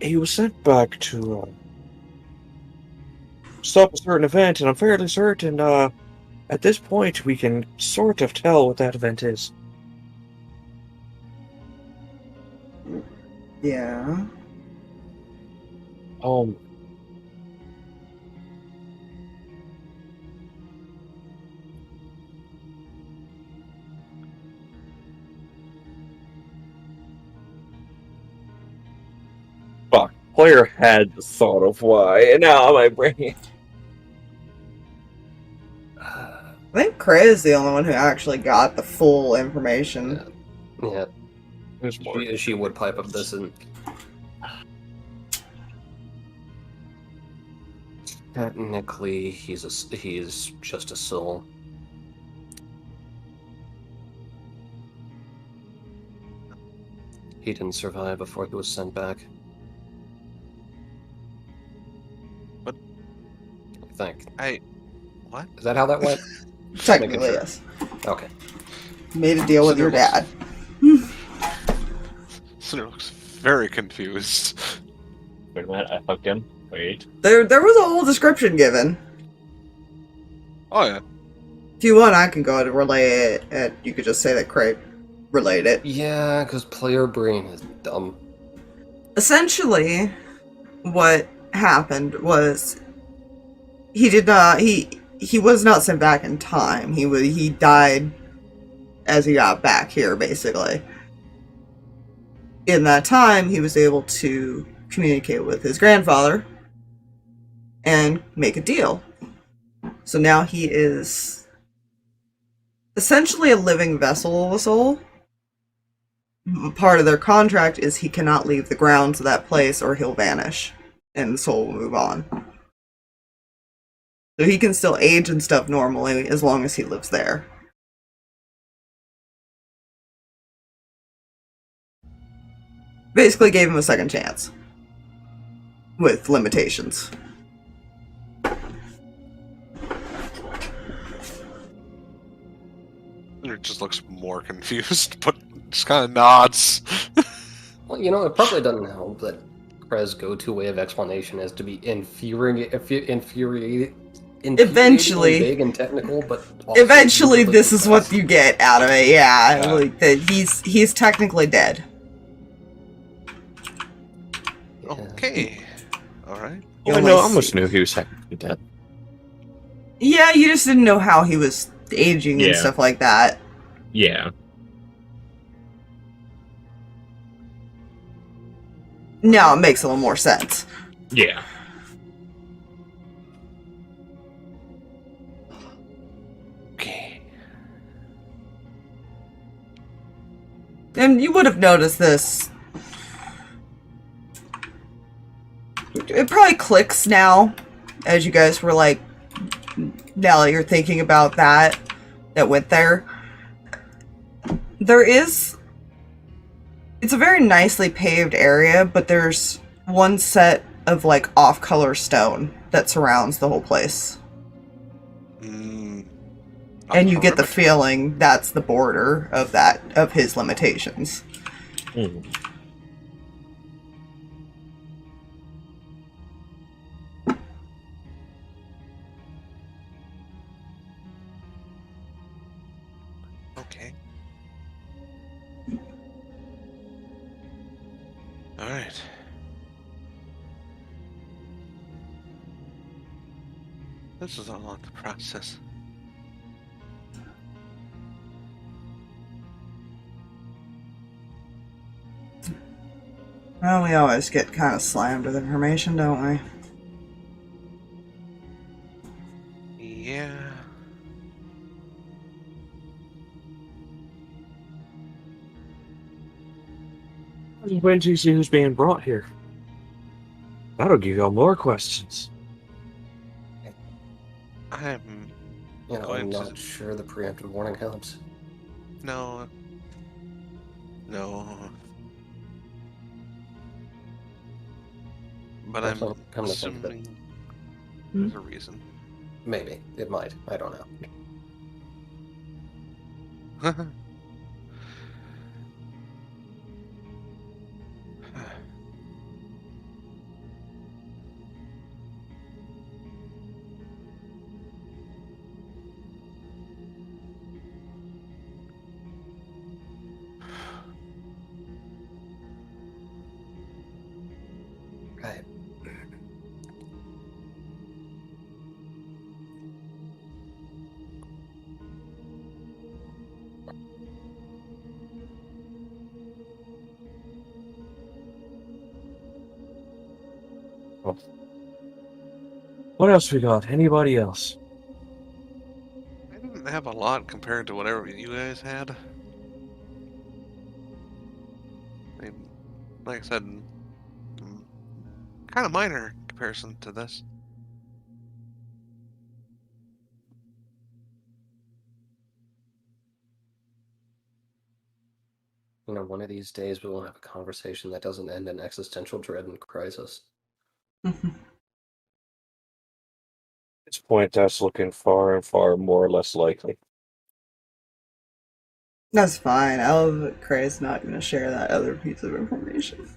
he was sent back to stop a certain event, and I'm fairly certain at this point we can sort of tell what that event is. Yeah. Fuck. Player had the thought of why, and now my brain. I think Kreh is the only one who actually got the full information. Yeah. There's more. She would pipe up this and. Technically, he's just a soul. He didn't survive before he was sent back. What? I think. What? Is that how that went? Technically, Making sure. yes. Okay. Made a deal with your dad. Cinder looks very confused. Wait a minute, I fucked him. Wait. There was a whole description given. Oh yeah. If you want, I can go ahead and relay it, and you could just say that Kreh relayed it. Yeah, because player brain is dumb. Essentially, what happened was he was not sent back in time. He died as he got back here, basically. In that time, he was able to communicate with his grandfather and make a deal. So now he is essentially a living vessel of a soul. Part of their contract is he cannot leave the grounds of that place or he'll vanish and the soul will move on. So he can still age and stuff normally as long as he lives there. Basically gave him a second chance. With limitations. Cinder just looks more confused, but just kind of nods. Well, it probably doesn't help that Kreh's go-to way of explanation is to be infuriating, Eventually. big and technical, but also Eventually, beautifully this is what compressed. you get out of it. Yeah, like that. He's technically dead. Okay. All right. You I only know, I see- almost knew he was technically dead. Yeah, you just didn't know how he was aging and Yeah. stuff like that. Yeah. Now it makes a little more sense. Yeah. Okay. And you would have noticed this. It probably clicks now, as you guys were like, now that you're thinking about that went there. It's a very nicely paved area, but there's one set of like off-color stone that surrounds the whole place. And you get the feeling that's the border of his limitations. Hmm. Okay. All right. This is a lot to process. Well, we always get kind of slammed with information, don't we? Yeah. Just wait until you see who's being brought here. That'll give y'all more questions. I'm You know, Going I'm to- not sure the preemptive warning helps. no. But I'm Come to think of it. assuming there's a reason. Maybe. It might. I don't know. Right. What else we got? Anybody else? I didn't have a lot compared to whatever you guys had. I mean, like I said, kind of minor in comparison to this. You know, one of these days we will have a conversation that doesn't end in existential dread and crisis. At this point, that's looking far and far more or less likely. That's fine. I love that Kreh's not going to share that other piece of information.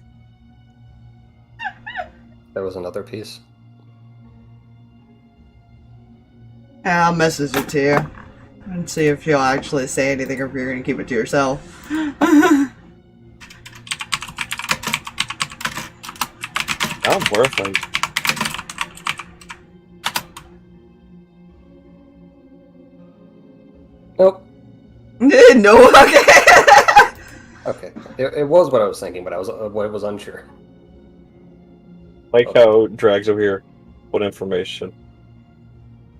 There was another piece. And I'll message it to you and see if you'll actually say anything or if you're going to keep it to yourself. I'm worthless. Nope. No, okay. Okay. It was what I was thinking, but I was unsure. Like how Drags over here. What information?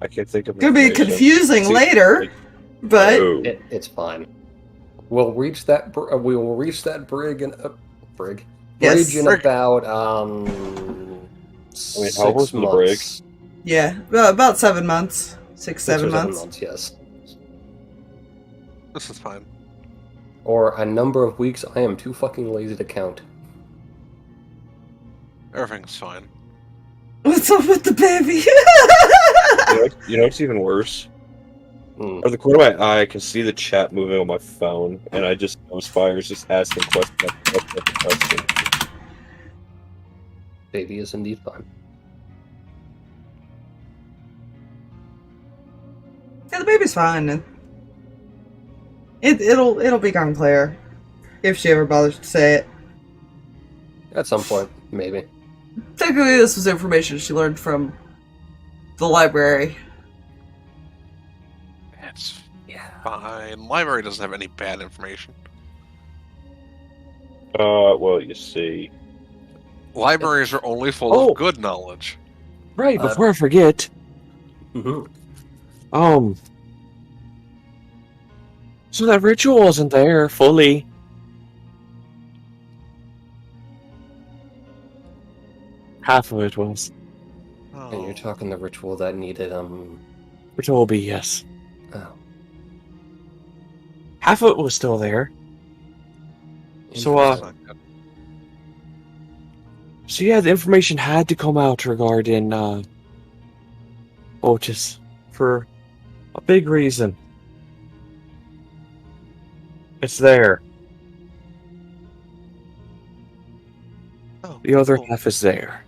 I can't think of. Could be information. confusing See, later, like, but oh. It's fine. We'll reach that. We will reach that bridge in bridge Yes. in about how 6 old was the brig? months. yeah, about 7 months, 6, 6 7 or 7 months. months, yes. This is fine. Or a number of weeks I am too fucking lazy to count. Everything's fine. What's up with the baby? You know what's even worse? Hmm. Out of the corner of my eye, I can see the chat moving on my phone, and I just know Spire's just asking question after question. Baby is indeed fine. Yeah, the baby's fine. It'll become clear if she ever bothers to say it. At some point, maybe. Technically, this was information she learned from the library. It's fine. Library doesn't have any bad information. Well, you see. Libraries are only full Oh. of good knowledge. Right, before I forget, Mm-hmm. so that ritual wasn't there fully. Half of it was. And you're talking the ritual that needed, Ritual B, yes. Oh. Half of it was still there. So, Interesting. So yeah, the information had to come out regarding, Otis for a big reason. It's there. Oh, The other cool. half is there.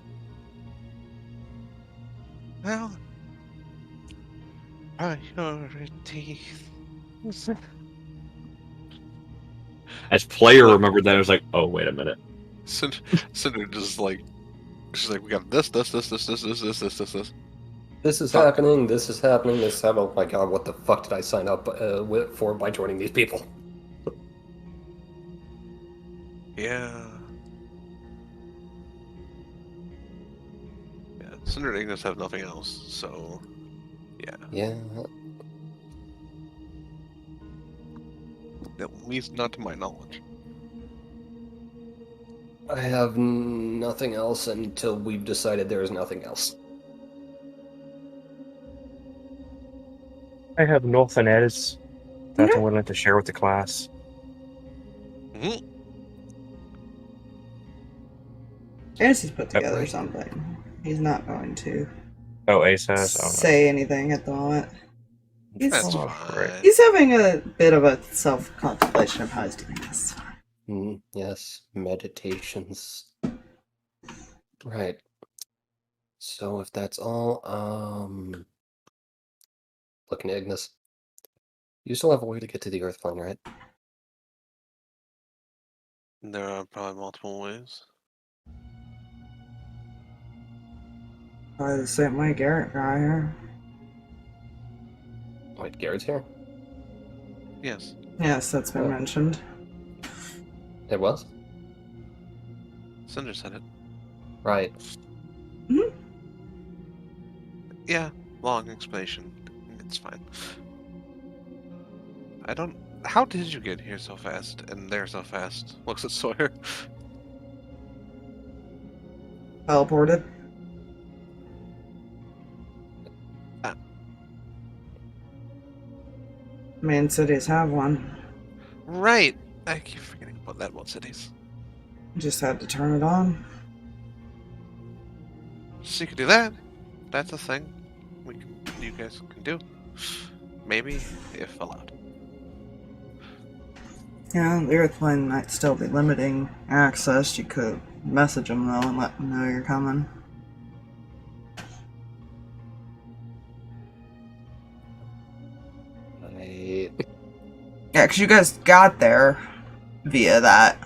Well, priorities. As player remembered that, I was like, oh, wait a minute. Cinder just like, she's like, we got this. This is happening, this is happening, this is happening. Oh my god, what the fuck did I sign up for by joining these people? Yeah. Cinder and Ignis have nothing else, so yeah. Yeah. At least not to my knowledge. I have nothing else until we've decided there is nothing else. I have nothing else that I'm willing to share with the class. Mm-hmm. Ace has put together something. He's not going to Oh, Ace has? Oh, no. say anything at the moment. That's Oh, fine. great. He's having a bit of a self-contemplation of how he's doing this. Yes, meditations. Right. So if that's all, looking at Ignis. You still have a way to get to the Earth plane, right? There are probably multiple ways. Probably the same way Garrett got here. Wait, Garrett's here? Yes. Yes, that's been mentioned. It was? Cinder said it. Right. Yeah, long explanation. It's fine. I don't... How did you get here so fast and there so fast? Looks at Sawyer. Teleported. Main cities have one. Right! I keep forgetting about that about cities. Just had to turn it on. So you could do that. That's a thing you guys can do. Maybe, if allowed. Yeah, the Earth plane might still be limiting access. You could message them though and let them know you're coming. Yeah, because you guys got there via that.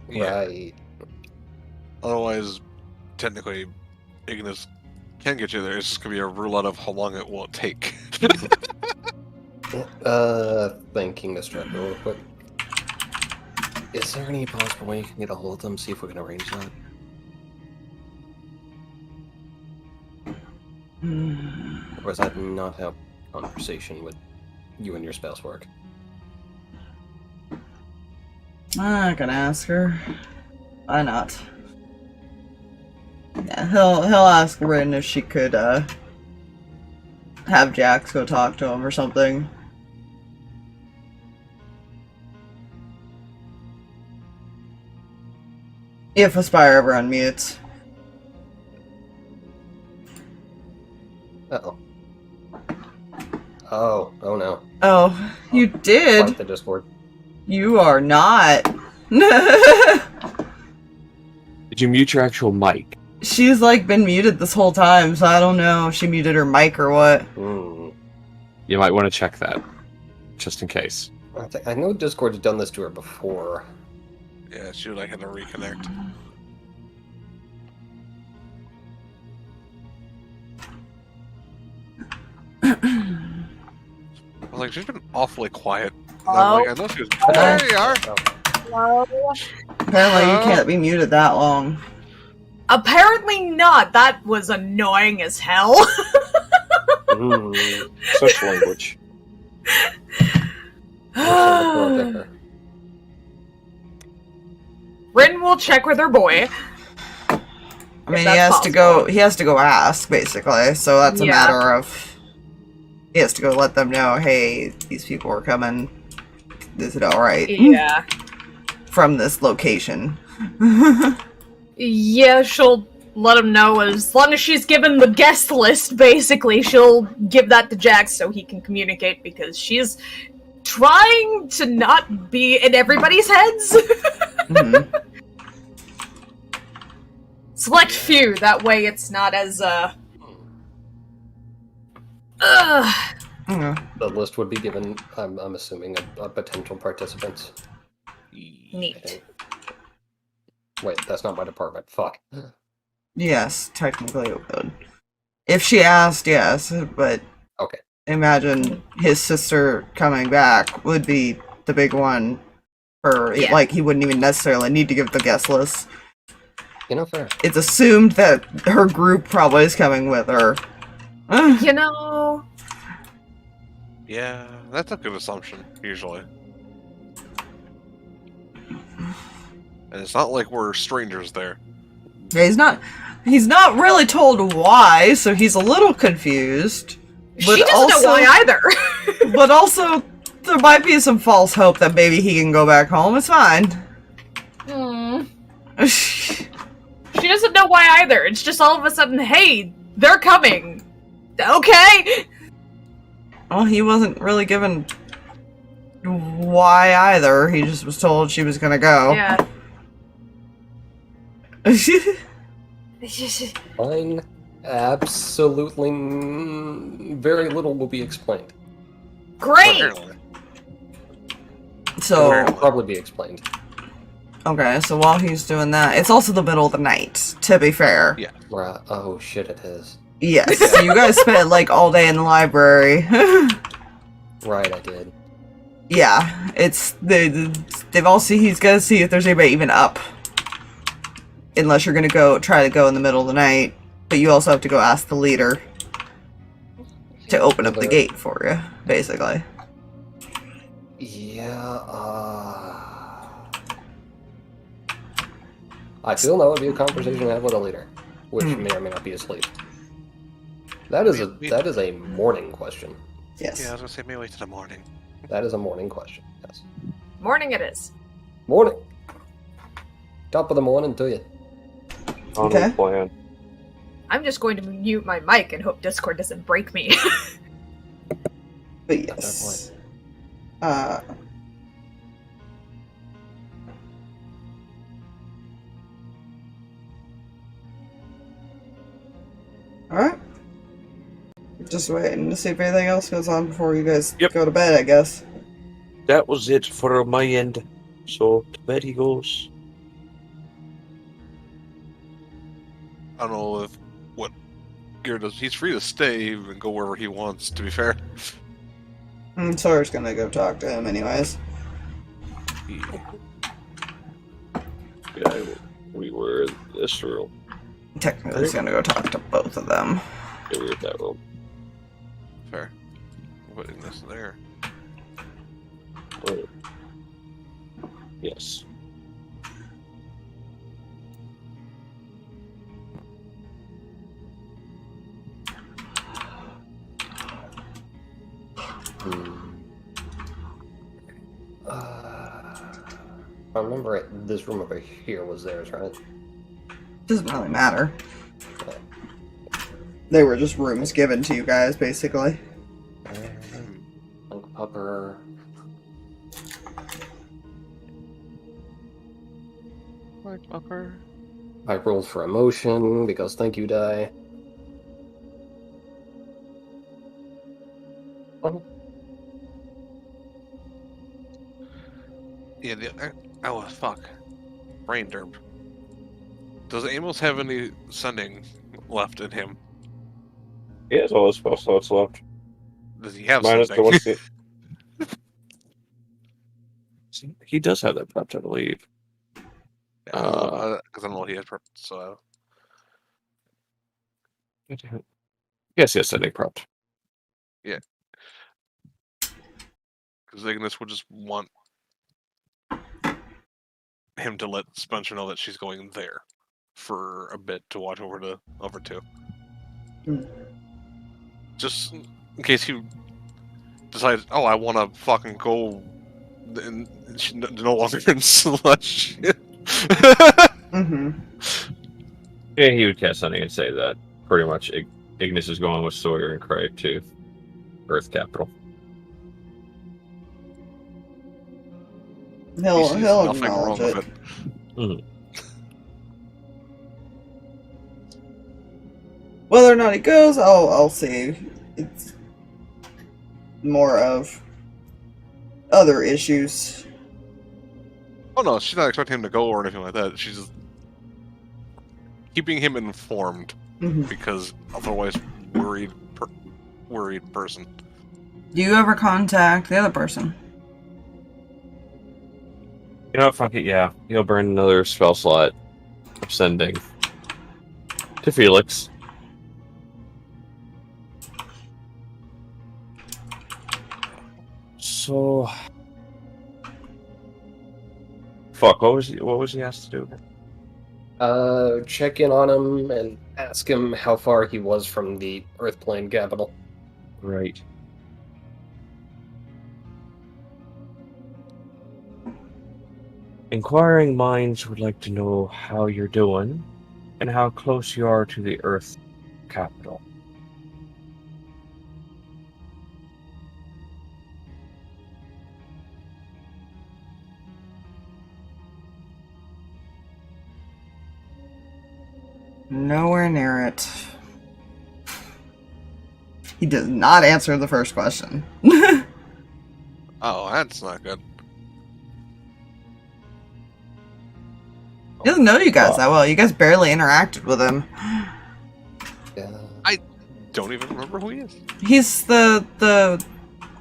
Yeah. Right. Otherwise, technically, Ignis can get you there. It's just gonna be a roulette of how long it will take. Thinking this trip real quick. Is there any possible way you can get a hold of them, see if we can arrange that? Or is that not how conversation with you and your spouse work? I can ask her. Why not? Yeah, he'll ask Rin if she could have Jax go talk to him or something. If Aspire ever unmutes. Uh-oh. Oh no. Oh, you did? Fight the Discord. You are not. Did you mute your actual mic? She's like been muted this whole time, so I don't know if she muted her mic or what. You might want to check that, just in case. I know Discord's done this to her before. Yeah, she would like had to reconnect. I was like, she's been awfully quiet. And I'm like, I know she was. There you are. Hello? Apparently you can't be muted that long. Apparently not. That was annoying as hell. Such language. Rin will check with her boy. I mean, that's possible. he has to go ask, basically, so that's a Yeah. matter of, he has to go let them know, hey, these people are coming, is it alright? Yeah. From this location. Yeah, she'll let him know as long as she's given the guest list, basically, she'll give that to Jax so he can communicate, because she's trying to not be in everybody's heads. Mhm. Select few, that way it's not as, Yeah. The list would be given, I'm assuming, a potential participants. I Neat. think. Wait, that's not my department. Fuck. Yes, technically it would. If she asked, yes, but Okay. imagine his sister coming back would be the big one for, Yeah. like, he wouldn't even necessarily need to give the guest list. You know, fair. It's assumed that her group probably is coming with her. You know... Yeah, that's a good assumption, usually. And it's not like we're strangers there. Yeah, he's not really told why, so he's a little confused. But She doesn't know why either! But also, there might be some false hope that maybe he can go back home. It's fine. Hmm. She doesn't know why either. It's just all of a sudden, hey, they're coming. Okay. Well, he wasn't really given why either. He just was told she was gonna go. Yeah. Fine. Absolutely very little will be explained. Great. Apparently. So, Will probably be explained. okay, so while he's doing that, it's also the middle of the night, to be fair. Yeah. Right. Oh shit, it is. Yes, so you guys spent like all day in the library. Right, I did. Yeah, it's they've all seen. He's gonna see if there's anybody even up, unless you're gonna try to go in the middle of the night. But you also have to go ask the leader to open up the gate for you, basically. Yeah. I feel that would be a conversation to have with a leader, which may or may not be asleep. That is a morning question. Yes. Yeah, I was gonna say maybe wait till the morning. That is a morning question. Yes. Morning it is. Morning. Top of the morning to you. Okay. Plan. I'm just going to mute my mic and hope Discord doesn't break me. But yes. Alright. Just waiting to see if anything else goes on before you guys Yep. go to bed, I guess. That was it for my end. So to bed he goes. I don't know what Gear does. He's free to stay and go wherever he wants, to be fair. Sawyer's gonna go talk to him anyways. Yeah, we were in this room. Technically, he's gonna go talk to both of them. Yeah, we were in that room. Fair. Putting this there. Oh. Yes. I remember this room over here was theirs, right? Doesn't really matter. They were just rooms given to you guys, basically. Uncle Pupper. Right, Pupper. I rolled for emotion because thank you, die. Yeah, oh, fuck. Brain derp. Does Amos have any sending left in him? He has all his spell slots left. Does he have Minus the sending? one. See, he does have that prepped, I believe. Because I don't know what he has prepped, so... Yes, yes, sending prepped. Because Ignis would just want him to let Spencer know that she's going there for a bit to watch over to. Hmm. Just in case he decides, oh, I want to fucking go and no longer in slush. Mm-hmm. Yeah, he would cast something and say that pretty much Ignis is going with Sawyer and Kreh to Earth Capital. He'll He sees nothing acknowledge wrong it. with it. Mhm. Whether or not he goes, I'll see. It's more of other issues. Oh no, she's not expecting him to go or anything like that. She's just keeping him informed Mm-hmm. because otherwise, worried person. Do you ever contact the other person? You know what, fuck it, yeah. He'll burn another spell slot of sending to Felix. So... Fuck, what was he asked to do? Check in on him and ask him how far he was from the Earth Plane capital. Right. Inquiring minds would like to know how you're doing and how close you are to the Earth capital. Nowhere near it. He does not answer the first question. He Oh, that's not good. doesn't know you guys that well. You guys barely interacted with him. Yeah. Don't even remember who he is. He's the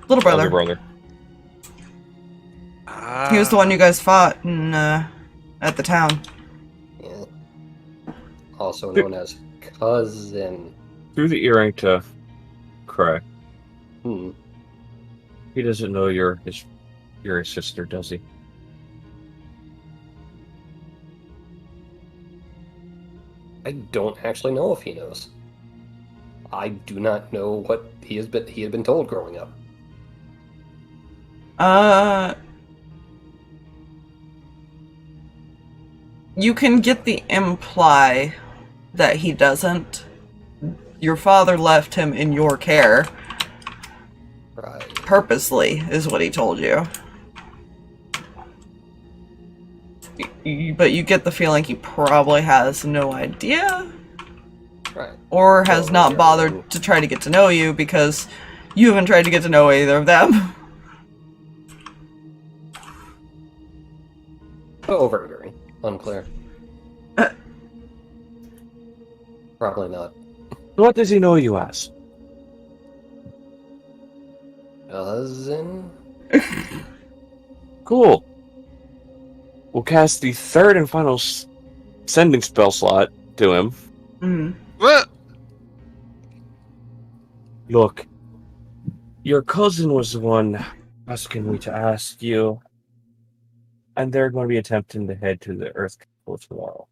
little brother. Other brother. He was the one you guys fought in, at the town. Yeah. Also known as cousin. Through the earring to Kreh. Hmm. He doesn't know you're his sister, does he? I don't actually know if he knows. I do not know what he had been told growing up. You can get the imply that he doesn't. Your father left him in your care Right. purposely, is what he told you. But you get the feeling he probably has no idea, Right. or has Well, not yeah, bothered to try to get to know you because you haven't tried to get to know either of them. Oh, very unclear. Probably not. What does he know you as? Cousin? Cool. We'll cast the third and final sending spell slot to him. Mm. What? Look, your cousin was the one asking me to ask you, and they're going to be attempting to head to the Earth capital tomorrow.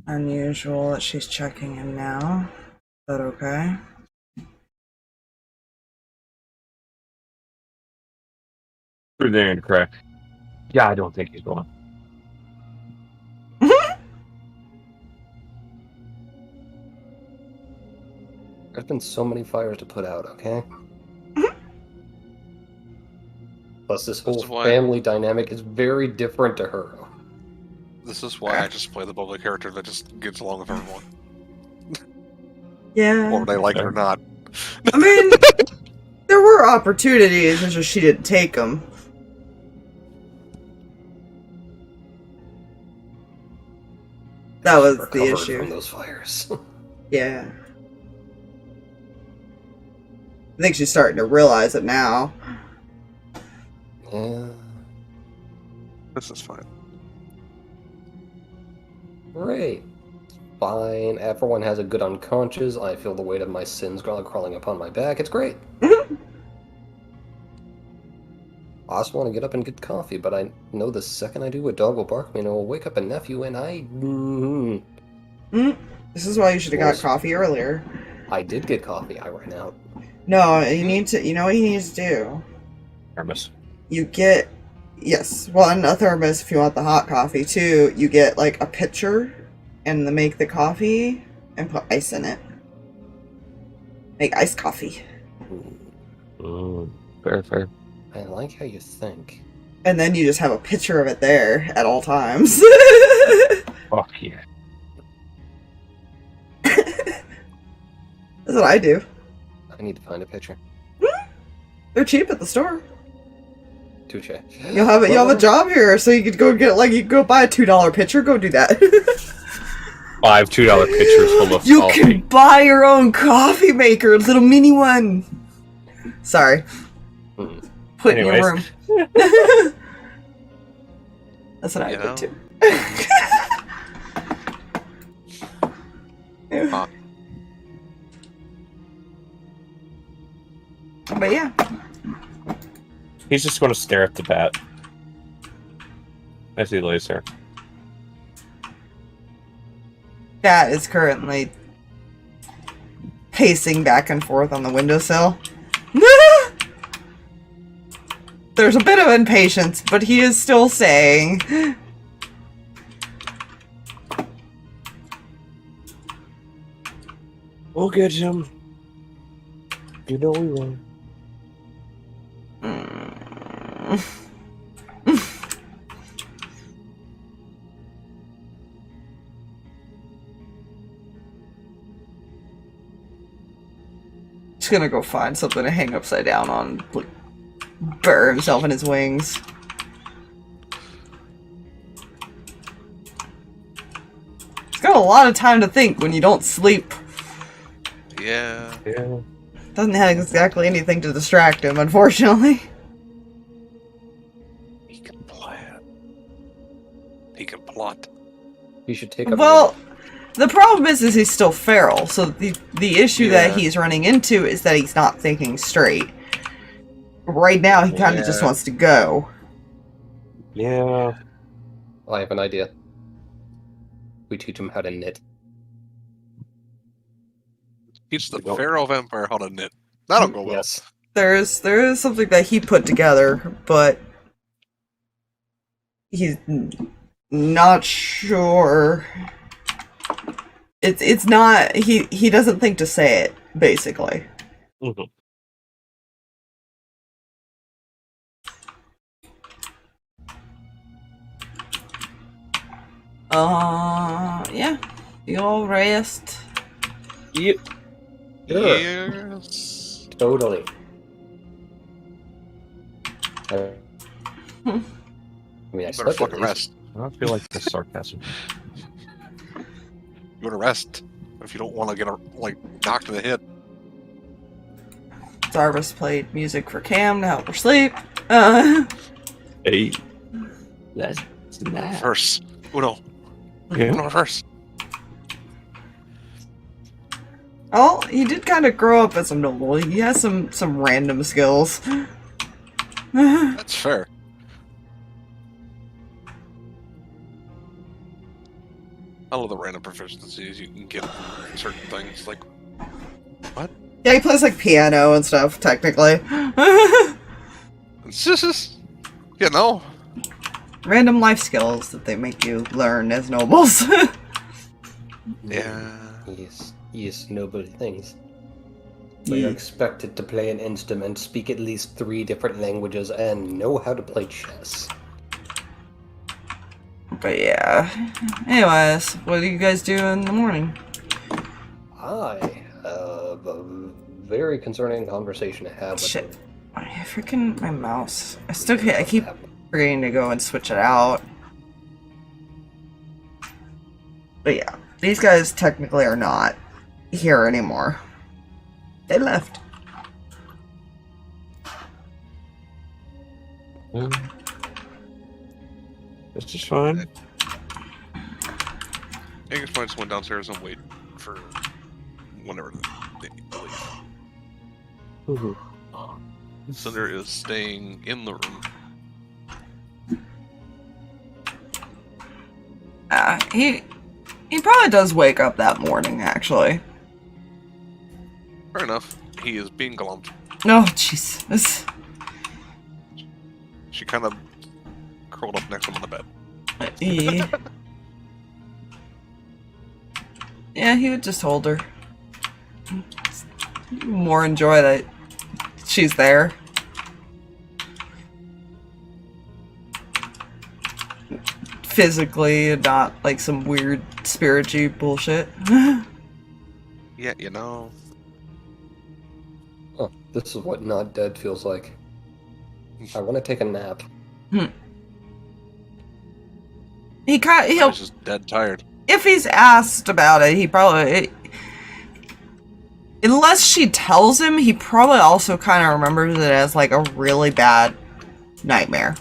Unusual that she's checking in now, but okay. Through there and Kreh. Yeah, I don't think he's going. There's been so many fires to put out, okay? Plus, this whole This is why- family dynamic is very different to her. This is why I just play the bubbly character that just gets along with everyone, Yeah. whether they like it or not. I mean, there were opportunities, it's just she didn't take them. That was the Recovered issue. from those fires. Yeah. I think she's starting to realize it now. Yeah. This is fine. Great. Fine. Everyone has a good unconscious. I feel the weight of my sins crawling upon my back. It's great. I also want to get up and get coffee, but I know the second I do, a dog will bark me and it will wake up a nephew, and I... This is why you should have got Yes. coffee earlier. I did get coffee. I ran out. No, you need to. You know what you need to do. Thermos. You get, yes, one, a thermos if you want the hot coffee. Two, you get like a pitcher and make the coffee and put ice in it. Make iced coffee. Fair. I like how you think. And then you just have a picture of it there at all times. Fuck yeah. That's what I do. I need to find a picture. They're cheap at the store. Touche. You'll have a job here, so you could go get you could go buy a $2 pitcher. Go do that. 5 $2 pitchers full of You coffee. can buy your own coffee maker, little mini one. Sorry. Put in your room. Anyways. That's what I You did know? too. Huh. But yeah. He's just going to stare at the bat as he lays there. Cat is currently pacing back and forth on the windowsill. There's a bit of impatience, but he is still saying... We'll get him. You know we will. He's gonna go find something to hang upside down on, like, bury himself in his wings. He's got a lot of time to think when you don't sleep. Yeah. Yeah. Doesn't have exactly anything to distract him, unfortunately. He can plan. He can plot. You should take up. Well, the problem is he's still feral, so the issue that Yeah. he's running into is that he's not thinking straight. Right now, he kind of just Yeah. wants to go. Yeah. I have an idea. We teach him how to knit. Teach the We don't- Pharaoh vampire how to knit. That'll go well. Yes. There is something that he put together, but he's not sure. It's not he doesn't think to say it, basically. Mhm. Yeah. You'll rest. Yep. Sure. Yes. Totally. I mean, I You better slept at fucking least. rest. I don't feel like this sarcasm. You better rest if you don't want to get knocked in the head. Zarvis played music for Cam to help her sleep. Hey. That's nice. Reverse. Uno. Yeah. Uno reverse. Oh, he did kind of grow up as a noble. He has some random skills. That's fair. I love the random proficiencies you can get in certain things. Like, Yeah, he plays like piano and stuff, technically. it's just, you know, Random life skills that they make you learn as nobles. yeah. Yes, noble things. We are Yeah. expected to play an instrument, speak at least 3 different languages, and know how to play chess. But yeah. Anyways, what do you guys do in the morning? I have a very concerning conversation to have with Shit. them. My mouse. I keep forgetting to go and switch it out. But yeah, these guys technically are not here anymore. They left. This is fine. I guess I just went downstairs and wait for whenever they leave. Ooh. Cinder is staying in the room He probably does wake up that morning, actually. Fair enough. He is being glumped. No, Jesus. She kind of curled up next to him on the bed. Yeah, he would just hold her. More enjoy that she's there. Physically, and not like some weird spiritual bullshit. Yeah, you know. Oh, this is what not dead feels like. I want to take a nap. He'll just dead tired. If he's asked about it, he probably... Unless she tells him, he probably also kind of remembers it as like a really bad nightmare.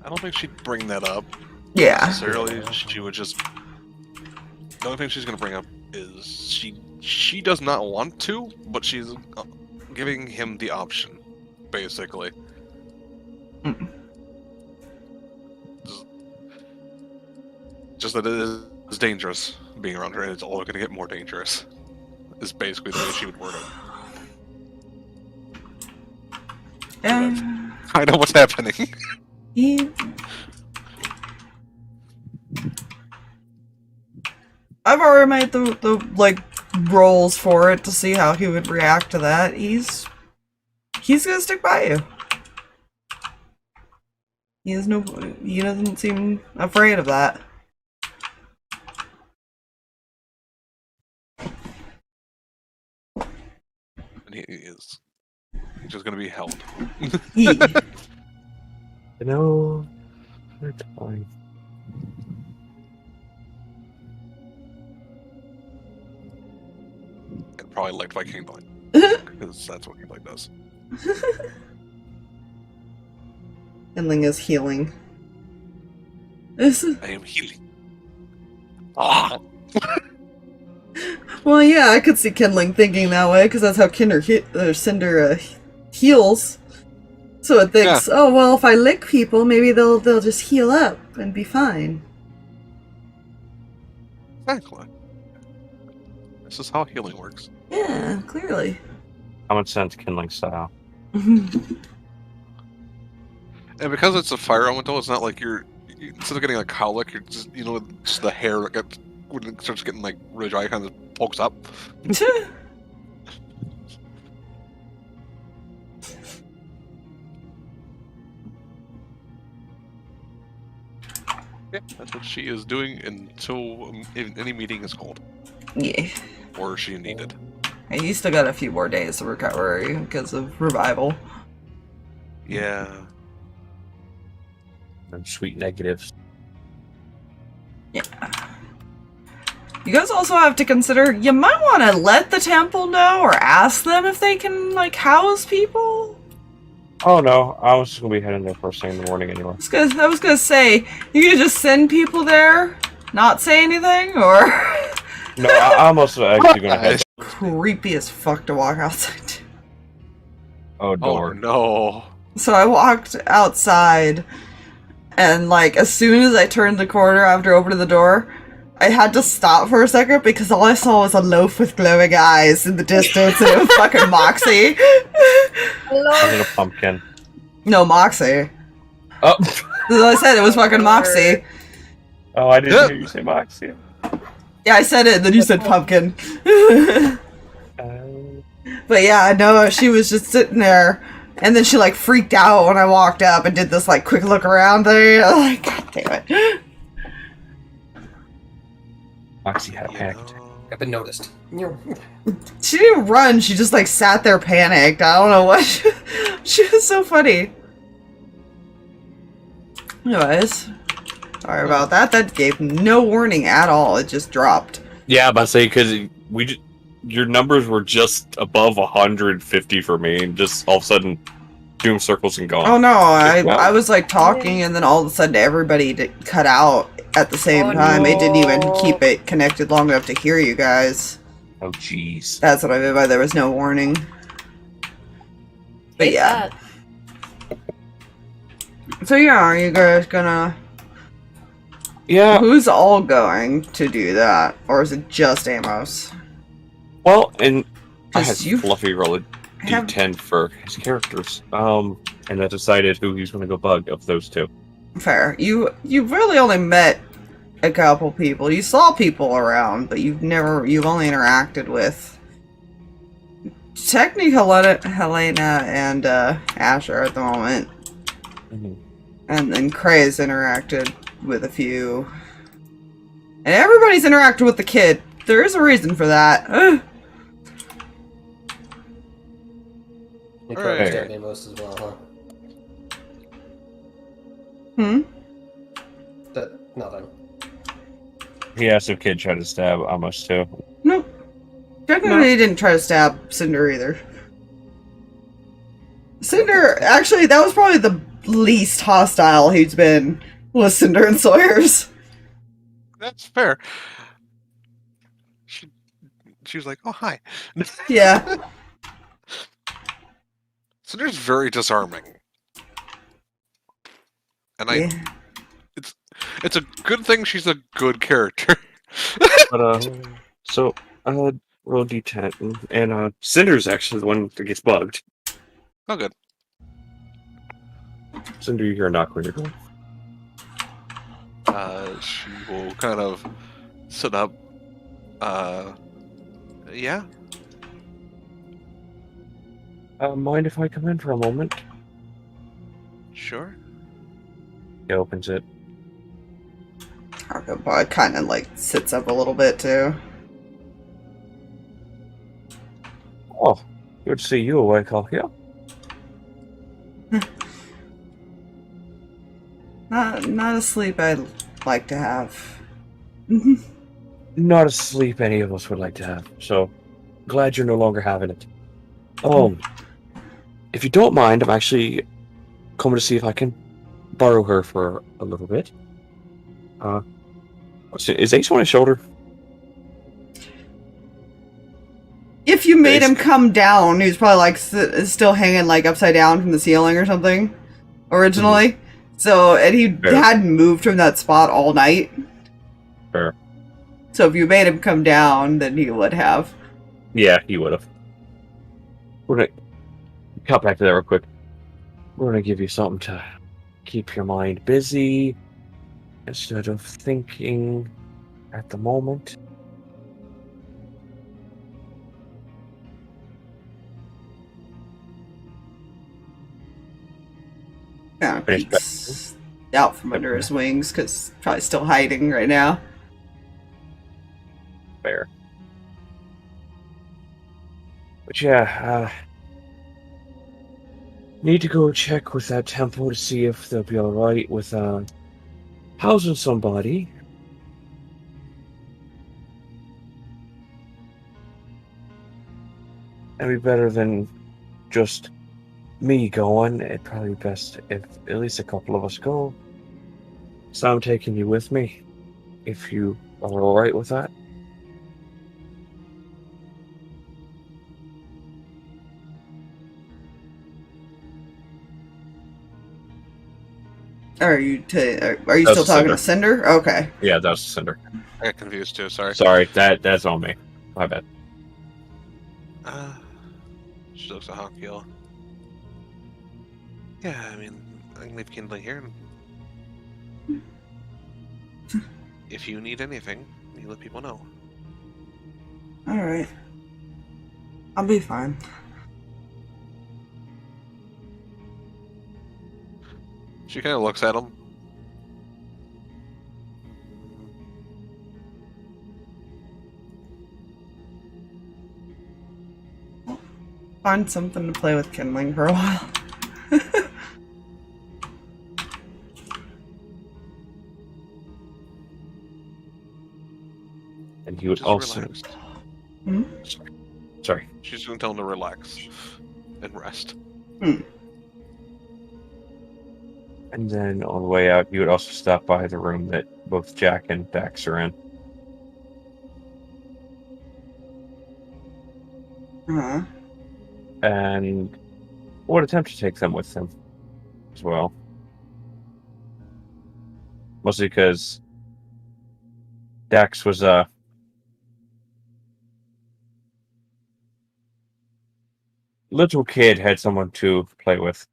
I don't think she'd bring that up. Yeah. Necessarily, she would just... The only thing she's going to bring up is she does not want to, but she's giving him the option, basically. Just that it is dangerous being around her, and it's all going to get more dangerous. Is basically the way she would word it. I know what's happening. I've already made the like rolls for it to see how he would react to that. He's gonna stick by you. He doesn't seem afraid of that. And he is just gonna be held. You know, it's fine. And probably liked by Kingblight. Because that's what Kingblight does. Endling is healing. I am healing. Ah! Well, yeah, I could see Kindling thinking that way, because that's how Cinder heals. So it thinks, yeah. Oh, well, if I lick people, maybe they'll just heal up and be fine. Exactly. This is how healing works. Yeah, clearly. Common sense, kindling style. And because it's a fire elemental, it's not like instead of getting a cowlick, you're just, just the hair that gets, when it starts getting like really dry, it kind of pokes up. Yeah, that's what she is doing until any meeting is called. Yeah. Or she needed. And you still got a few more days of recovery because of revival. Yeah. And sweet negatives. Yeah. You guys also have to consider, you might want to let the temple know or ask them if they can, like, house people. Oh no, I was just gonna be heading there first thing in the morning anyway. I was gonna say, you could just send people there, not say anything, or... No, I'm also actually gonna head. Creepy as fuck to walk outside. Oh, door. Oh no. So I walked outside, and like, as soon as I turned the corner after opening the door, I had to stop for a second because all I saw was a loaf with glowing eyes in the distance and it was fucking Moxie. I need a pumpkin. No, Moxie. Oh. As I said, it was fucking Moxie. Oh, I didn't hear you say Moxie. Yeah, I said it, and then you said pumpkin. But yeah, I know, she was just sitting there, and then she like freaked out when I walked up and did this like quick look around thing. I was like, God damn it. Moxie had a panic. I've been noticed. She didn't run, she just like sat there panicked. I don't know what. She was so funny. Anyways, sorry about that. That gave no warning at all. It just dropped. Yeah, I'm about to say, because your numbers were just above 150 for me, and just all of a sudden, doom circles and gone. Oh no, I was like talking, and then all of a sudden everybody cut out at the same time. It didn't even keep it connected long enough to hear you guys. Oh jeez. That's what I meant by there was no warning. But yeah. So yeah, are you guys gonna... Yeah. Who's all going to do that? Or is it just Amos? Well, and I had 'Cause you Fluffy roll a have- d10 for his characters. And I decided who he's going to go bug of those two. Fair. You really only met a couple people. You saw people around, but you've only interacted with technically Helena and Asher at the moment. Mhm. And then Kreh's interacted with a few. And everybody's interacted with the kid. There is a reason for that. You All probably right. stab Amos as well, huh? Nothing. He asked if Kid tried to stab Amos too. Nope. Technically, he didn't try to stab Cinder either. Cinder, actually, that was probably the least hostile he's been with Cinder and Sawyer's. That's fair. She was like, "Oh, hi." Yeah. Cinder's very disarming, and Yeah. it's a good thing she's a good character. But so I had roll d10, and Cinder's actually the one that gets bugged. Oh, good. Cinder, you hear a knock when you're going. She will kind of sit up. Yeah. Mind if I come in for a moment? Sure. He opens it. Arcobot kind of like sits up a little bit too. Oh, good to see you awake, Alkia. Not a sleep I'd like to have. Not a sleep any of us would like to have, so glad you're no longer having it. If you don't mind, I'm actually coming to see if I can borrow her for a little bit. Is Ace on his shoulder? If you made him Basically. come down, he was probably like still hanging like upside down from the ceiling or something originally. So, and he Fair. hadn't moved from that spot all night. Fair. So if you made him come down, then he would have. Yeah, he would have. We're gonna cut back to that real quick. We're gonna give you something to keep your mind busy instead of thinking at the moment. Yeah, Finish peeks out from under his wings because probably still hiding right now. Fair. But yeah, need to go check with that temple to see if they'll be alright with housing somebody. That'd be better than just me going. It'd probably be best if at least a couple of us go. So I'm taking you with me, if you are alright with that. Are you still That's talking Cinder. to Cinder? Okay. Yeah, that's Cinder. I got confused too. Sorry. Sorry, that's on me. My bad. She looks at Hawkeel. Yeah, I mean, I can leave kindling here. If you need anything, you let people know. Alright. I'll be fine. She kind of looks at him. Find something to play with kindling for a while. And he would Just also. relaxed. Hmm? Sorry. She's going to tell him to relax and rest. And then on the way out, he would also stop by the room that both Jack and Dax are in. Uh-huh. And would attempt to take them with him as well. Mostly because Dax was little kid, had someone to play with.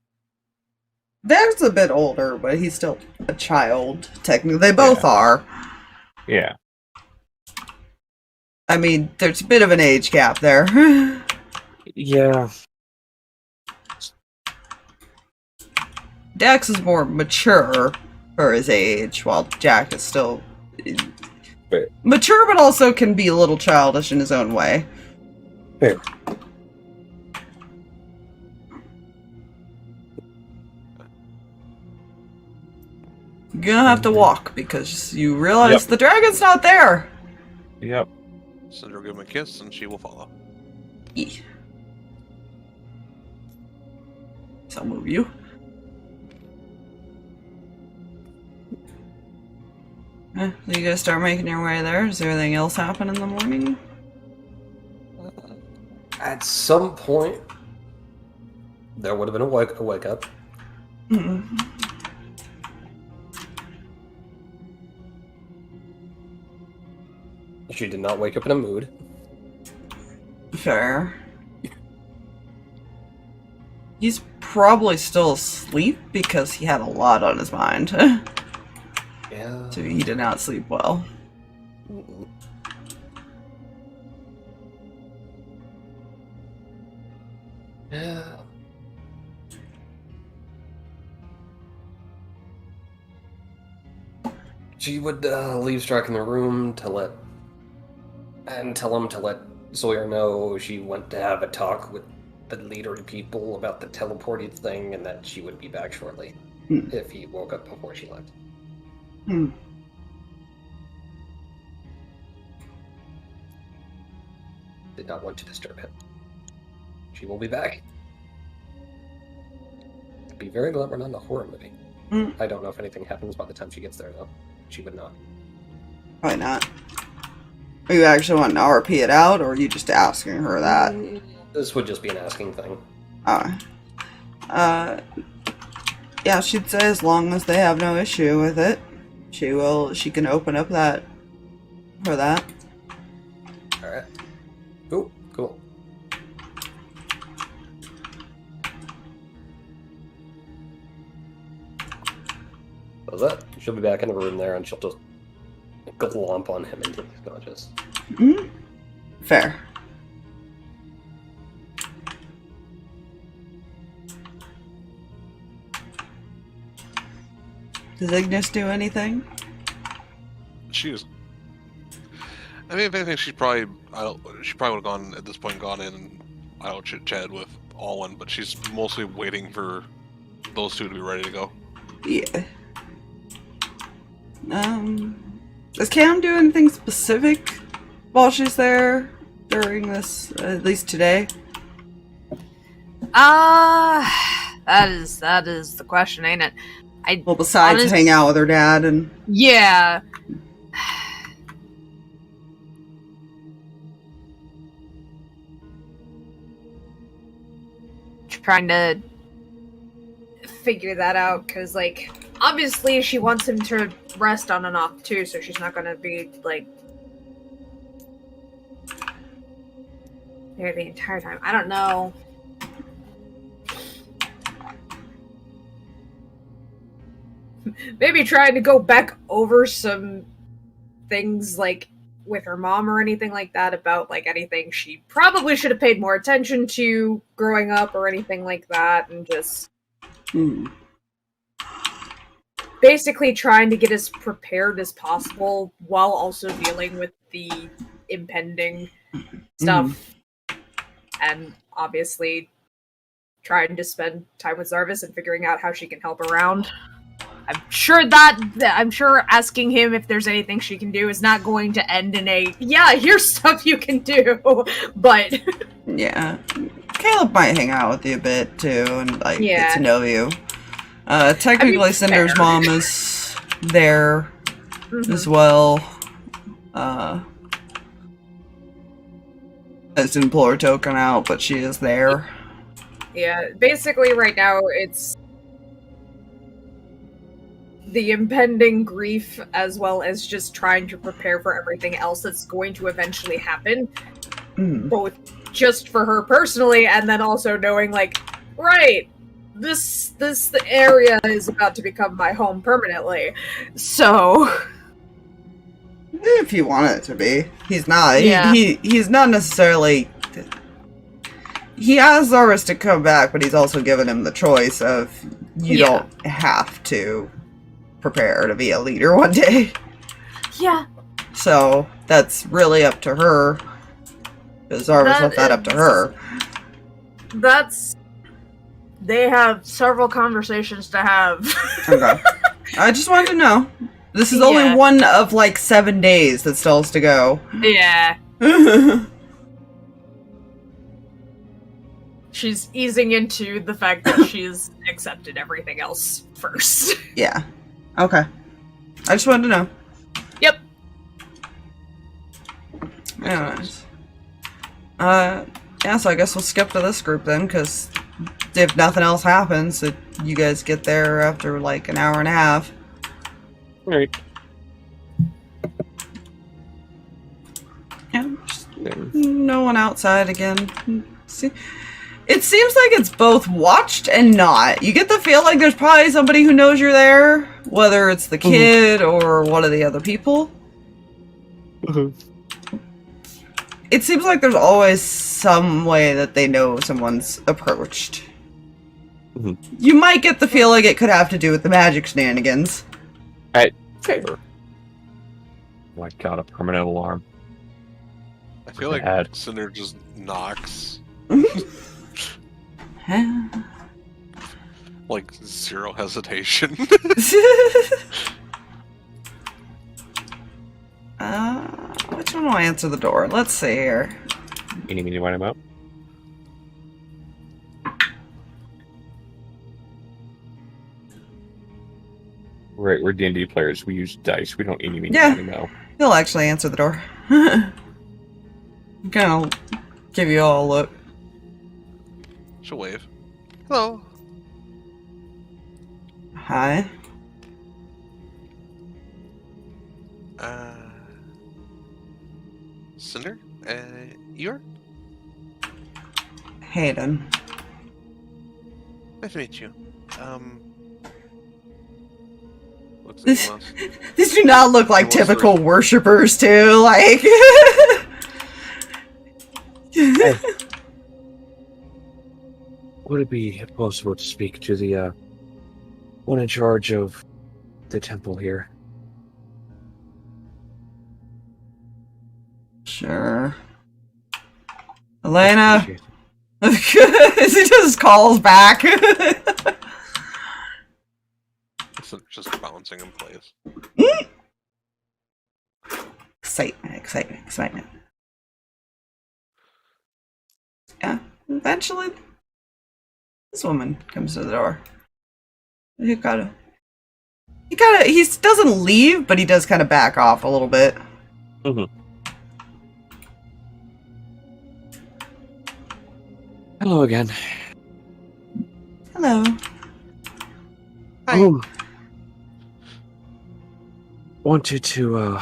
Dax a bit older, but he's still a child, technically. They both are. Yeah. I mean, there's a bit of an age gap there. Yeah. Dax is more mature for his age, while Jack is still mature, but also can be a little childish in his own way. Fair. You're gonna have to walk because you realize the dragon's not there. Yep. Cinder will give him a kiss and she will follow. Yeah. So I'll move you. So you guys start making your way there. Does anything else happen in the morning? At some point, there would have been a wake up. Mm-hmm. She did not wake up in a mood. Fair. He's probably still asleep because he had a lot on his mind. Yeah. So he did not sleep well. Yeah. She would leave Strack in the room to tell him to let Sawyer know she went to have a talk with the leader people about the teleporting thing and that she would be back shortly if he woke up before she left. Did not want to disturb him. She will be back. I'd be very glad we're not in a horror movie. I don't know if anything happens by the time she gets there, though. She would not. Probably not. Are you actually wanting to RP it out, or are you just asking her that? This would just be an asking thing. Yeah, she'd say as long as they have no issue with it, she can open up that for that. Alright. Cool. So that she'll be back in the room there and she'll just glomp on him until he's conscious. Fair. Does Ignis do anything? She is. I mean, if anything, she probably would have gone at this point, gone in and chit chatted with Alwyn, but she's mostly waiting for those two to be ready to go. Yeah. Does Cam do anything specific while she's there during this, at least today? That is the question, ain't it? Well, besides hang out with her dad and... Yeah. Trying to figure that out, because, like, obviously she wants him to rest on and off, too, so she's not gonna be, like, there the entire time. I don't know. Maybe trying to go back over some things, like, with her mom or anything like that about, like, anything she probably should have paid more attention to growing up or anything like that, and just basically trying to get as prepared as possible while also dealing with the impending stuff, and obviously trying to spend time with Zarvis and figuring out how she can help around. I'm sure asking him if there's anything she can do is not going to end in a, yeah, here's stuff you can do, but... Yeah. Caleb might hang out with you a bit, too, and, like, get to know you. Technically, Cinder's mom is there as well. As didn't pull her token out, but she is there. Yeah, basically right now it's the impending grief as well as just trying to prepare for everything else that's going to eventually happen, both just for her personally and then also knowing like, right, this area is about to become my home permanently. So if you want it to be. He's not. Yeah. He's not necessarily... He has Zarvis to come back, but he's also given him the choice of you don't have to prepare to be a leader one day. Yeah. So that's really up to her. Because Zarvis left that up to her. They have several conversations to have. Okay. I just wanted to know. This is only one of like 7 days that still has to go. Yeah. She's easing into the fact that she's accepted everything else first. Yeah. Okay. I just wanted to know. Yep. Anyways. Yeah, so I guess we'll skip to this group then, because if nothing else happens, you guys get there after like an hour and a half. Right. Yeah, just no one outside again. See, it seems like it's both watched and not. You get the feel like there's probably somebody who knows you're there, whether it's the kid or one of the other people. It seems like there's always some way that they know someone's approached. You might get the feeling it could have to do with the magic shenanigans. Favor. Oh my god, a permanent alarm. I feel like Bad. Cinder just knocks. Like, zero hesitation. Which one will answer the door? Let's see here. Eeny, meeny, miny, moe. Right, we're D&D players. We use dice. We don't eeny, meeny, miny, moe. He'll actually answer the door. Kind of give you all a look. She'll wave. Hello. Hi. Cinder? You're? Hayden. Nice to meet you. Looks like This, Amos. these do not look like What's typical worshippers, too. Like... Would it be possible to speak to the, one in charge of the temple here? Sure. Elena? Appreciate He just calls back. Just bouncing in place. Excitement, excitement, excitement. Yeah, eventually, this woman comes to the door. He doesn't leave, but he does kind of back off a little bit. Hello again. Hello. Hi. Wanted to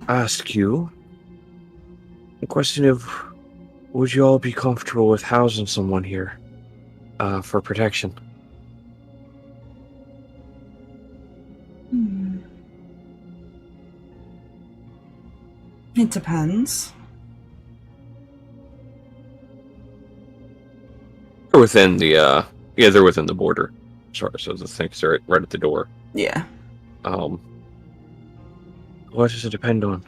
ask you a question of, would you all be comfortable with housing someone here for protection? It depends. They're within the they're within the border. Sorry, so the things are right at the door. Yeah. What does it depend on?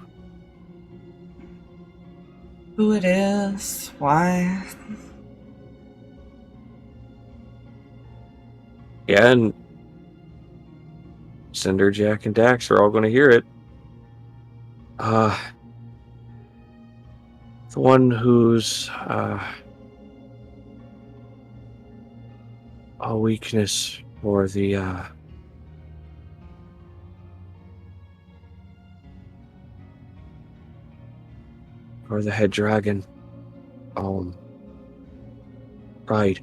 Who it is, why. Yeah, and Cinder, Jack, and Dax are all going to hear it. The one who's a weakness for the head dragon, Pride,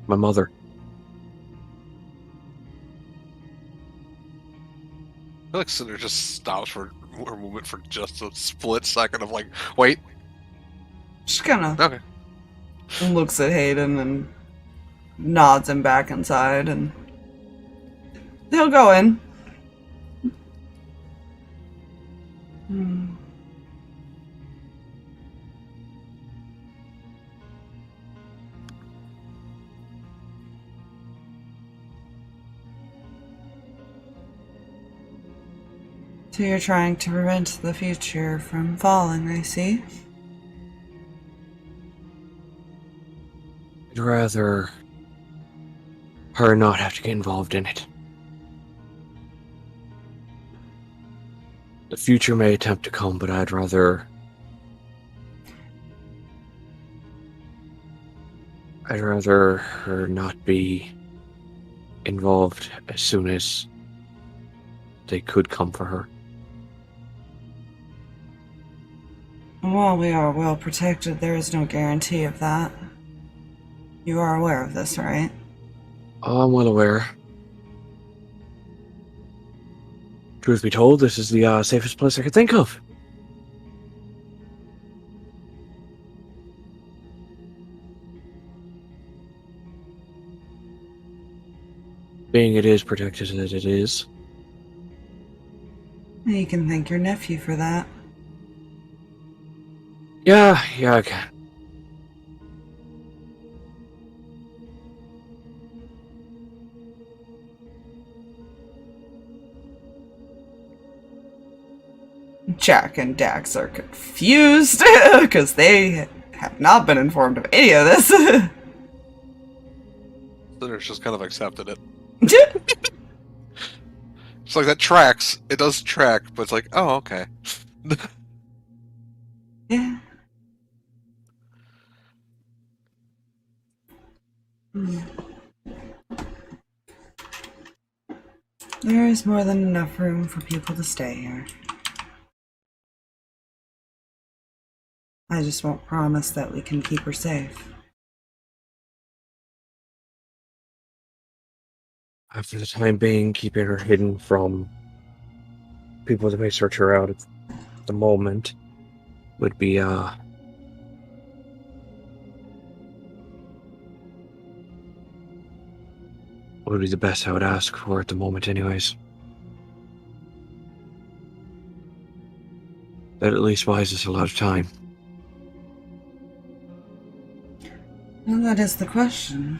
my mother. I feel like Cinder just stops for a moment for just a split second of like, wait, Just kind of okay. looks at Hayden and nods him back inside, and he'll go in. So you're trying to prevent the future from falling, I see. I'd rather her not have to get involved in it. The future may attempt to come, but I'd rather her not be involved as soon as they could come for her. While we are well protected, there is no guarantee of that. You are aware of this, right? Oh, I'm well aware. Truth be told, this is the safest place I could think of. Being it is protected as it is. You can thank your nephew for that. Yeah, I can. Jack and Dax are confused because they have not been informed of any of this. Cinder's just kind of accepted it. It's like that tracks. It does track, but it's like, oh, okay. Yeah. There is more than enough room for people to stay here. I just won't promise that we can keep her safe. For the time being, keeping her hidden from people that may search her out at the moment would be, would be the best I would ask for at the moment anyways. That at least buys us a lot of time. Well, that is the question.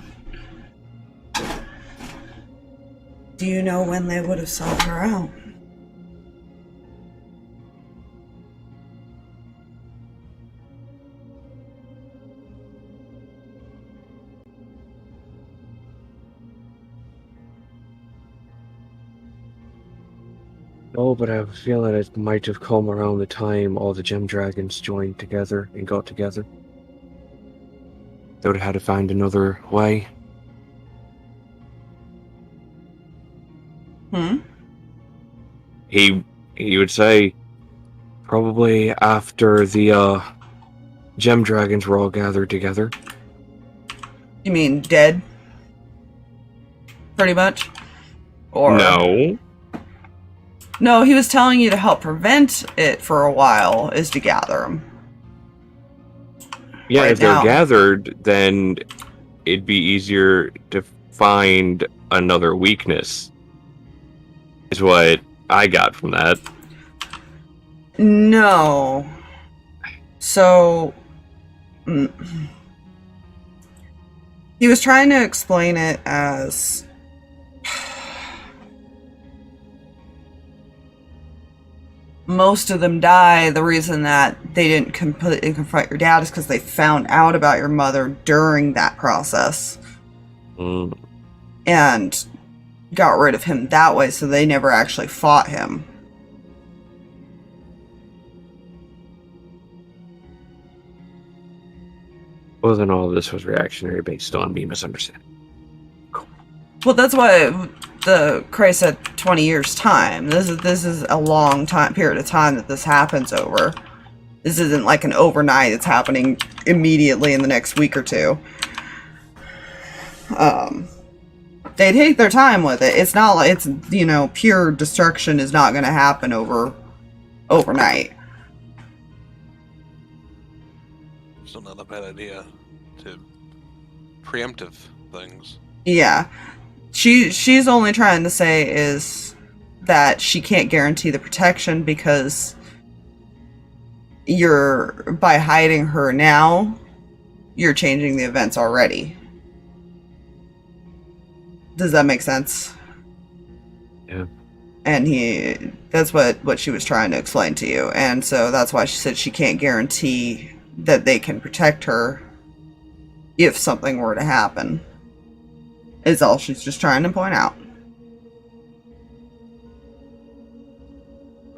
Do you know when they would have sought her out? No, but I have a feeling it might have come around the time all the gem dragons joined together and got together. They would have had to find another way. He would say probably after the gem dragons were all gathered together. You mean dead? Pretty much? Or No. No, he was telling you to help prevent it for a while is to gather them. Yeah, Right if they're now. gathered, then it'd be easier to find another weakness. Is what I got from that. No. So... He was trying to explain it as... Most of them die. The reason that they didn't completely confront your dad is because they found out about your mother during that process. And got rid of him that way, so they never actually fought him. Well, then all of this was reactionary based on me misunderstanding. Well, that's why the Kreh said 20 years time. This is a long time period of time that this happens over. This isn't like an overnight. It's happening immediately in the next week or two. they take their time with it. It's not like it's, you know, pure destruction is not going to happen overnight. So not a bad idea to preemptive things. Yeah. She's only trying to say is that she can't guarantee the protection because by hiding her now, you're changing the events already. Does that make sense? Yeah. And that's what she was trying to explain to you. And so that's why she said she can't guarantee that they can protect her if something were to happen. Is all she's just trying to point out.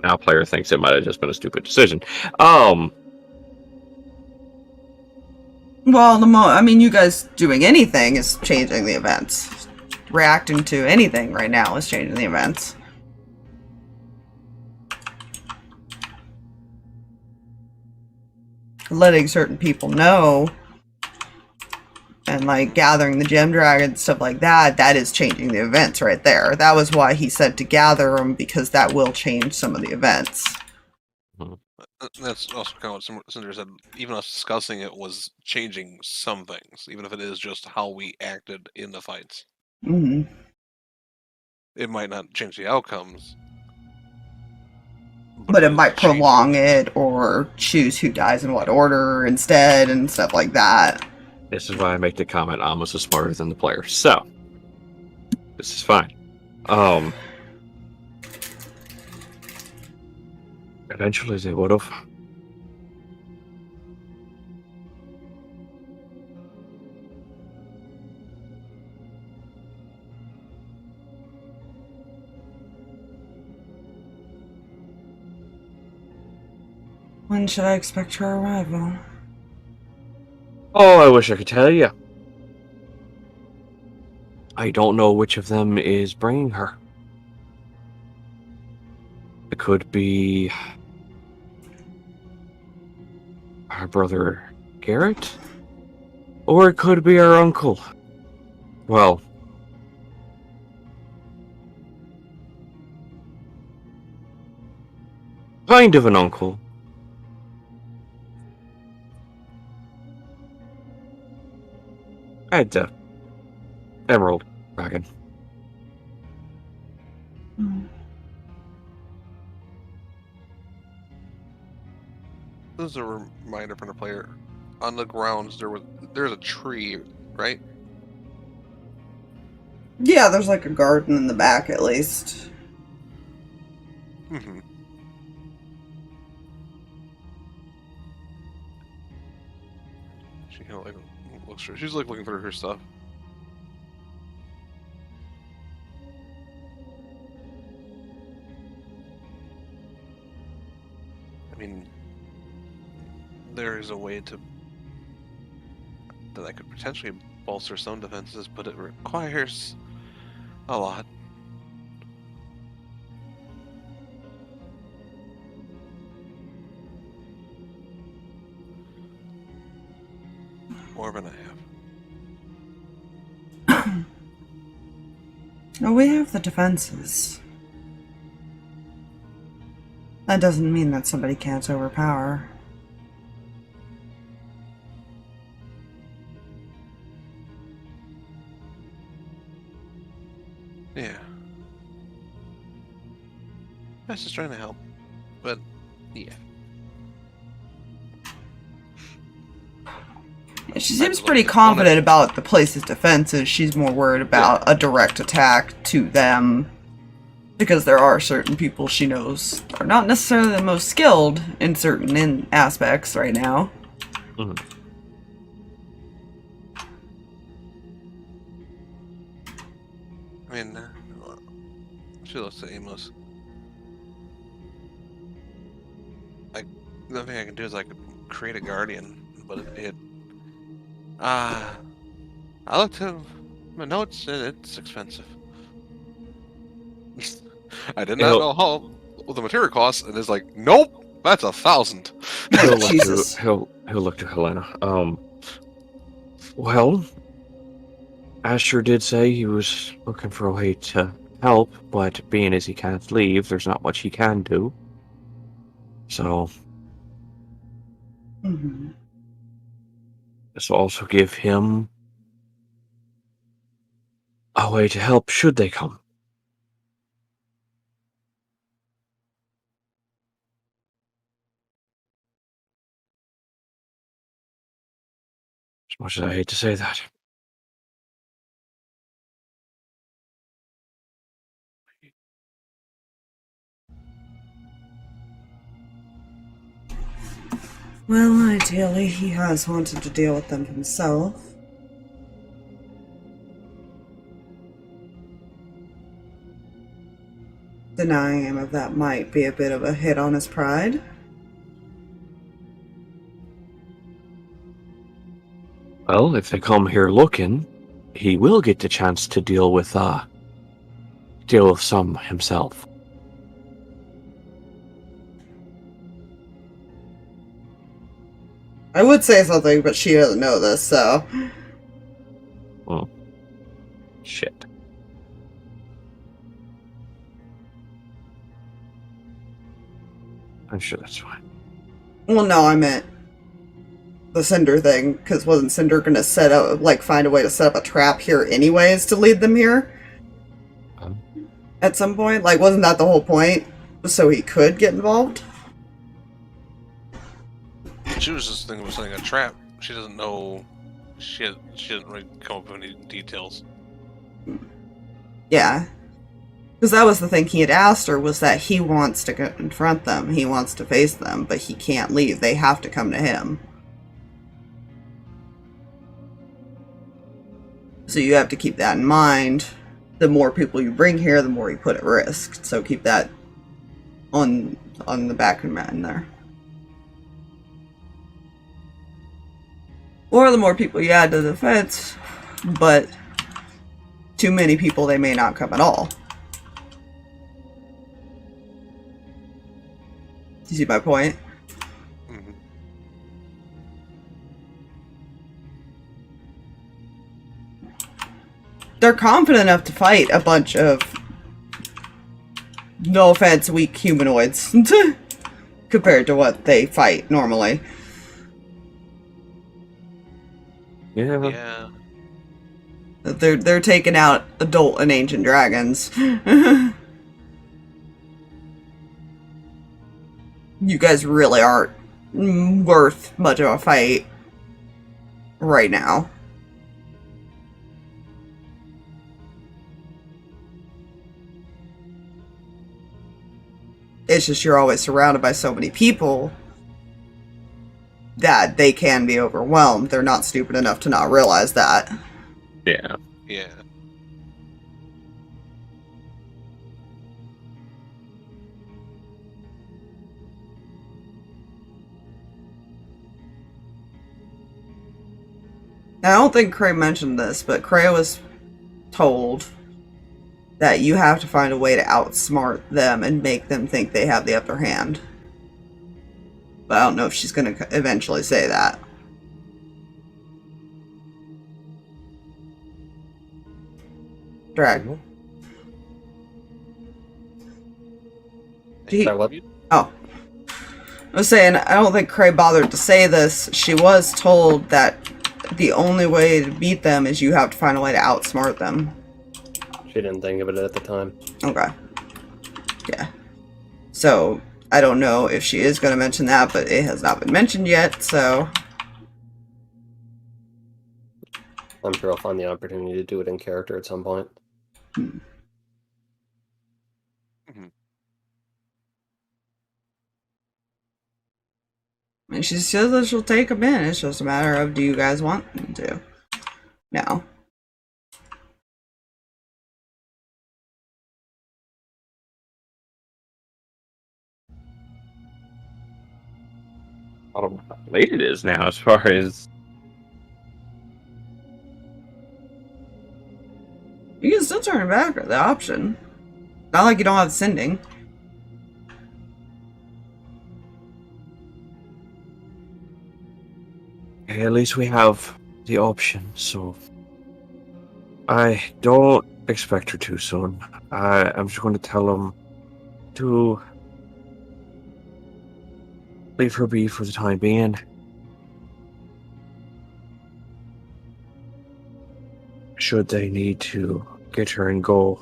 Now player thinks it might have just been a stupid decision. Well, I mean, you guys doing anything is changing the events. Reacting to anything right now is changing the events. Letting certain people know and like gathering the gem dragon, stuff like that, that is changing the events right there. That was why he said to gather them, because that will change some of the events. That's also kind of what Cinder said. Even us discussing it was changing some things, even if it is just how we acted in the fights. Mm-hmm. It might not change the outcomes, but it might prolong it or choose who dies in what order instead and stuff like that. This is why I make the comment Amos is smarter than the player. So, this is fine. Eventually they would have. When should I expect her arrival? Oh, I wish I could tell you. I don't know which of them is bringing her. It could be our brother Garrett, or it could be our uncle. Well, kind of an uncle. I'd Emerald Dragon. This is a reminder from the player. On the grounds, there's a tree, right? Yeah, there's like a garden in the back at least. Mm-hmm. She kind of like looks for. She's like looking for her stuff. I mean, there is a way that I could potentially bolster some defenses, but it requires a lot. More than I have. No, we have the defenses. That doesn't mean that somebody can't overpower. Yeah. I was just trying to help. But, yeah. She seems pretty confident about the place's defenses. She's more worried about a direct attack to them. Because there are certain people she knows are not necessarily the most skilled in certain aspects right now. Mm-hmm. I mean, she looks at Amos. The only thing I can do is I could create a guardian, but I looked at my notes and it's expensive. I did not know how what the material costs, and it's like, nope, that's 1,000. Jesus. He'll look to Helena. Well, Asher did say he was looking for a way to help, but being as he can't leave, there's not much he can do. So, Mhm. this will also give him a way to help should they come. As much as I hate to say that. Well, ideally, he has wanted to deal with them himself. Denying him of that might be a bit of a hit on his pride. Well, if they come here looking, he will get the chance to deal with some himself. I would say something, but she doesn't know this, so... Well, shit. I'm sure that's fine. Well, no, I meant the Cinder thing, because wasn't Cinder gonna find a way to set up a trap here anyways to lead them here? At some point? Like, wasn't that the whole point? So he could get involved? She was just thinking of setting a trap. She doesn't know. She didn't really come up with any details. Yeah. Because that was the thing he had asked her, was that he wants to confront them. He wants to face them, but he can't leave. They have to come to him. So you have to keep that in mind. The more people you bring here, the more you put at risk. So keep that on the back of your mind there. Or the more people you add to the defense, but too many people, they may not come at all. You see my point? Mm-hmm. They're confident enough to fight a bunch of, no offense, weak humanoids compared to what they fight normally. Yeah. Yeah. They're taking out adult and ancient dragons. You guys really aren't worth much of a fight right now. It's just you're always surrounded by so many people that they can be overwhelmed. They're not stupid enough to not realize that. Yeah. Yeah. Now, I don't think Kreh mentioned this, but Kreh was told that you have to find a way to outsmart them and make them think they have the upper hand. But I don't know if she's going to eventually say that. Drag. Sorry, what? Oh. I was saying, I don't think Kreh bothered to say this. She was told that the only way to beat them is you have to find a way to outsmart them. She didn't think of it at the time. Okay. Yeah. So, I don't know if she is going to mention that, but it has not been mentioned yet, so... I'm sure I'll find the opportunity to do it in character at some point. Mm-hmm. And she says that she'll take them in. It's just a matter of, do you guys want them to? Now. I don't know how late it is now as far as... You can still turn it back, the option. Not like you don't have sending. At least we have the option, so... I don't expect her to soon. I'm just going to tell him to leave her be for the time being. Should they need to get her and go,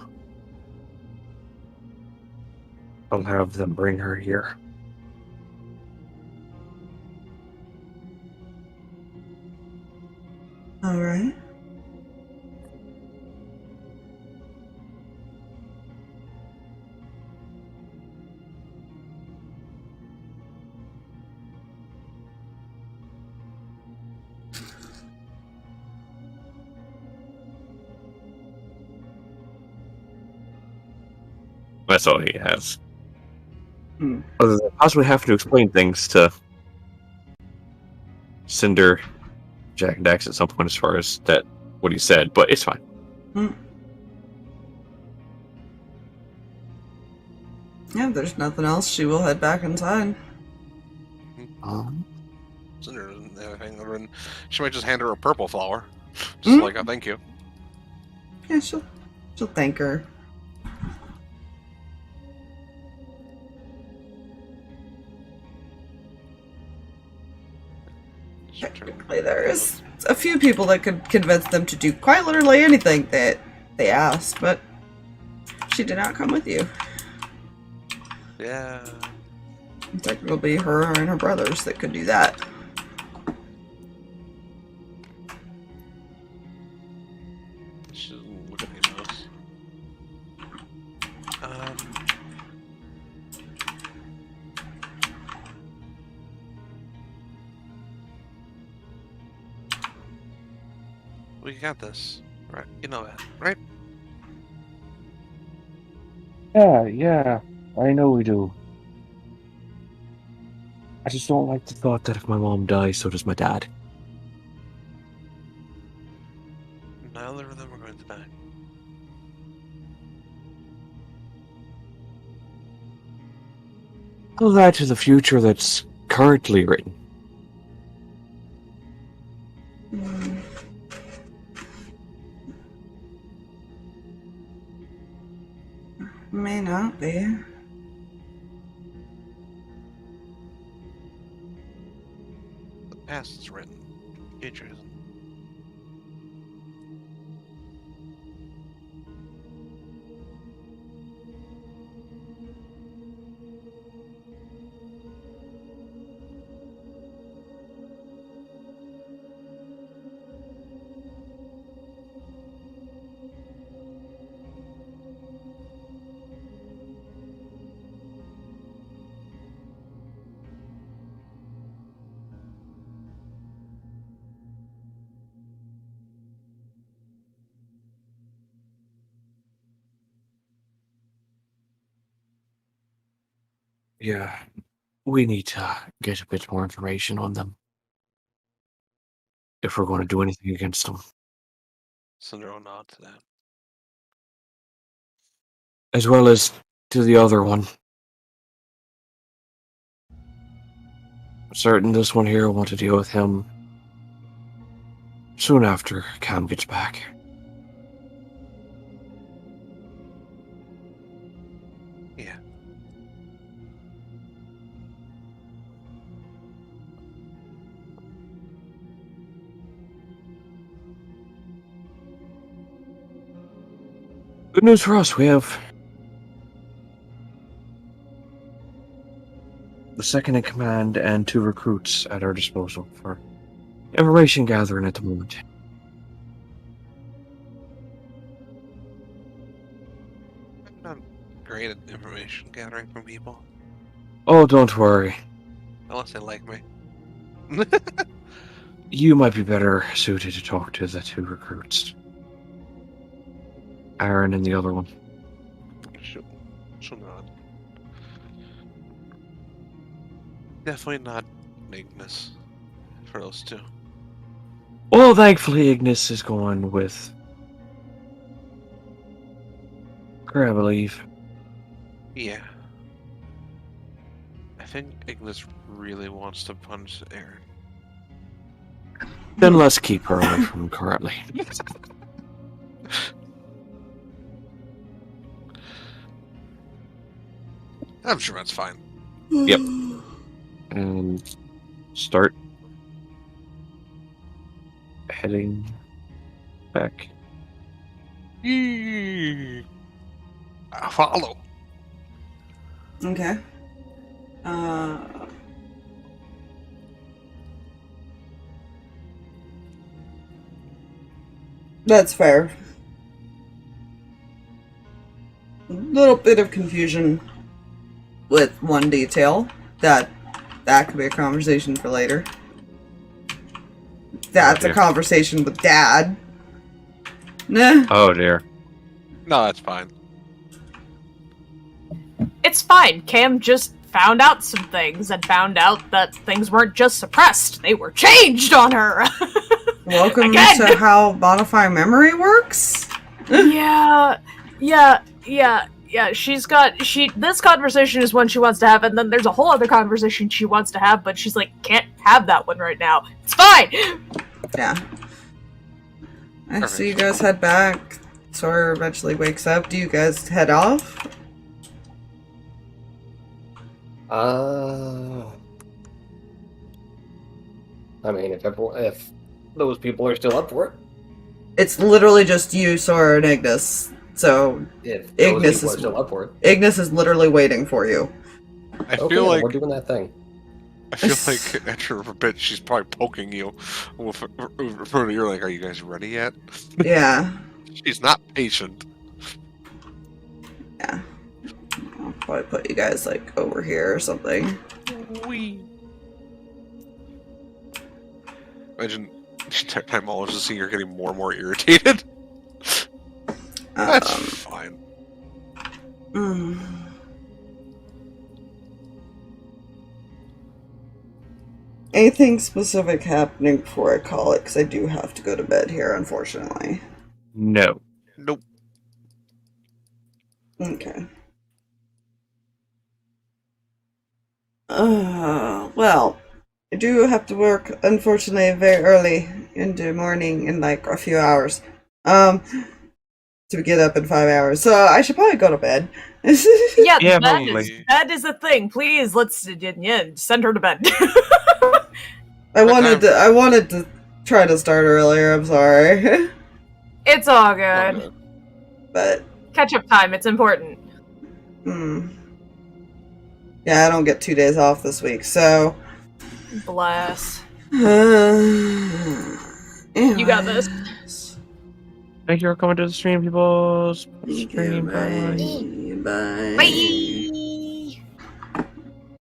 I'll have them bring her here. All right. That's all he has. Hmm. Other than possibly having to explain things to Cinder, Jack, and Dax at some point as far as that what he said, but it's fine. Yeah, if there's nothing else, she will head back inside. Cinder doesn't have anything other than she might just hand her a purple flower, just like a thank you. Yeah, she'll thank her. Technically, there is a few people that could convince them to do quite literally anything that they asked, but she did not come with you. Yeah. Technically, it'll be her and her brothers that could do that. She doesn't look at Amos. We got this, right? You know that, right? Yeah, I know we do. I just don't like the thought that if my mom dies, so does my dad. Neither of them are going to die. Tell that to the future that's currently written. May not be. The past is written. Future isn't. Yeah, we need to get a bit more information on them if we're going to do anything against them, Cinder will nod to that. as well as to the other one. I'm certain this one here will want to deal with him soon after Cam gets back. Yeah. Good news for us, we have the second in command and 2 recruits at our disposal for information gathering at the moment. I'm not great at information gathering from people, Oh, don't worry. unless they like me. You might be better suited to talk to the 2 recruits. Aaron and the other one. She'll nod. Definitely not Ignis for those 2. Well, thankfully Ignis is going with Kreh, I believe. Yeah. I think Ignis really wants to punch Aaron. Then let's keep her away from him currently. I'm sure that's fine. Yep. And start heading back. Yee. I follow. Okay. That's fair. A little bit of confusion with one detail. That could be a conversation for later. That's a dear. conversation with Dad. Nah. Oh dear. No, that's fine. It's fine. Cam just found out some things and found out that things weren't just suppressed, they were changed on her. Welcome Again! to how modify memory works. Yeah. This conversation is one she wants to have, and then there's a whole other conversation she wants to have, but she's like, can't have that one right now. It's fine! Yeah. I Perfect. see you guys head back. Sawyer eventually wakes up. Do you guys head off? I mean, if those people are still up for it, It's literally just you, Sawyer, and Ignis. So if those Ignis people is are still up for it, Ignis is literally waiting for you. I okay, feel then like we're doing that thing. after a bit she's probably poking you. You're like, are you guys ready yet? Yeah. She's not patient. Yeah. I'll probably put you guys like over here or something. Wee. Imagine time all just seeing her getting more and more irritated. That's fine. mm. Anything specific happening before I call it? Because I do have to go to bed here, unfortunately. No. Nope. Okay. Well, I do have to work, unfortunately, very early in the morning in like a few hours. To get up in 5 hours, so I should probably go to bed. Yeah, Yeah, probably. that is a thing. Please, let's send her to bed. I wanted to try to start earlier. I'm sorry, It's all Oh, good. good. but Catch up time, it's important. yeah, I don't get 2 days off this week, so Bless. you You got this. Thank you for coming to the stream, people. Thank you, Stream, bye. bye. Bye.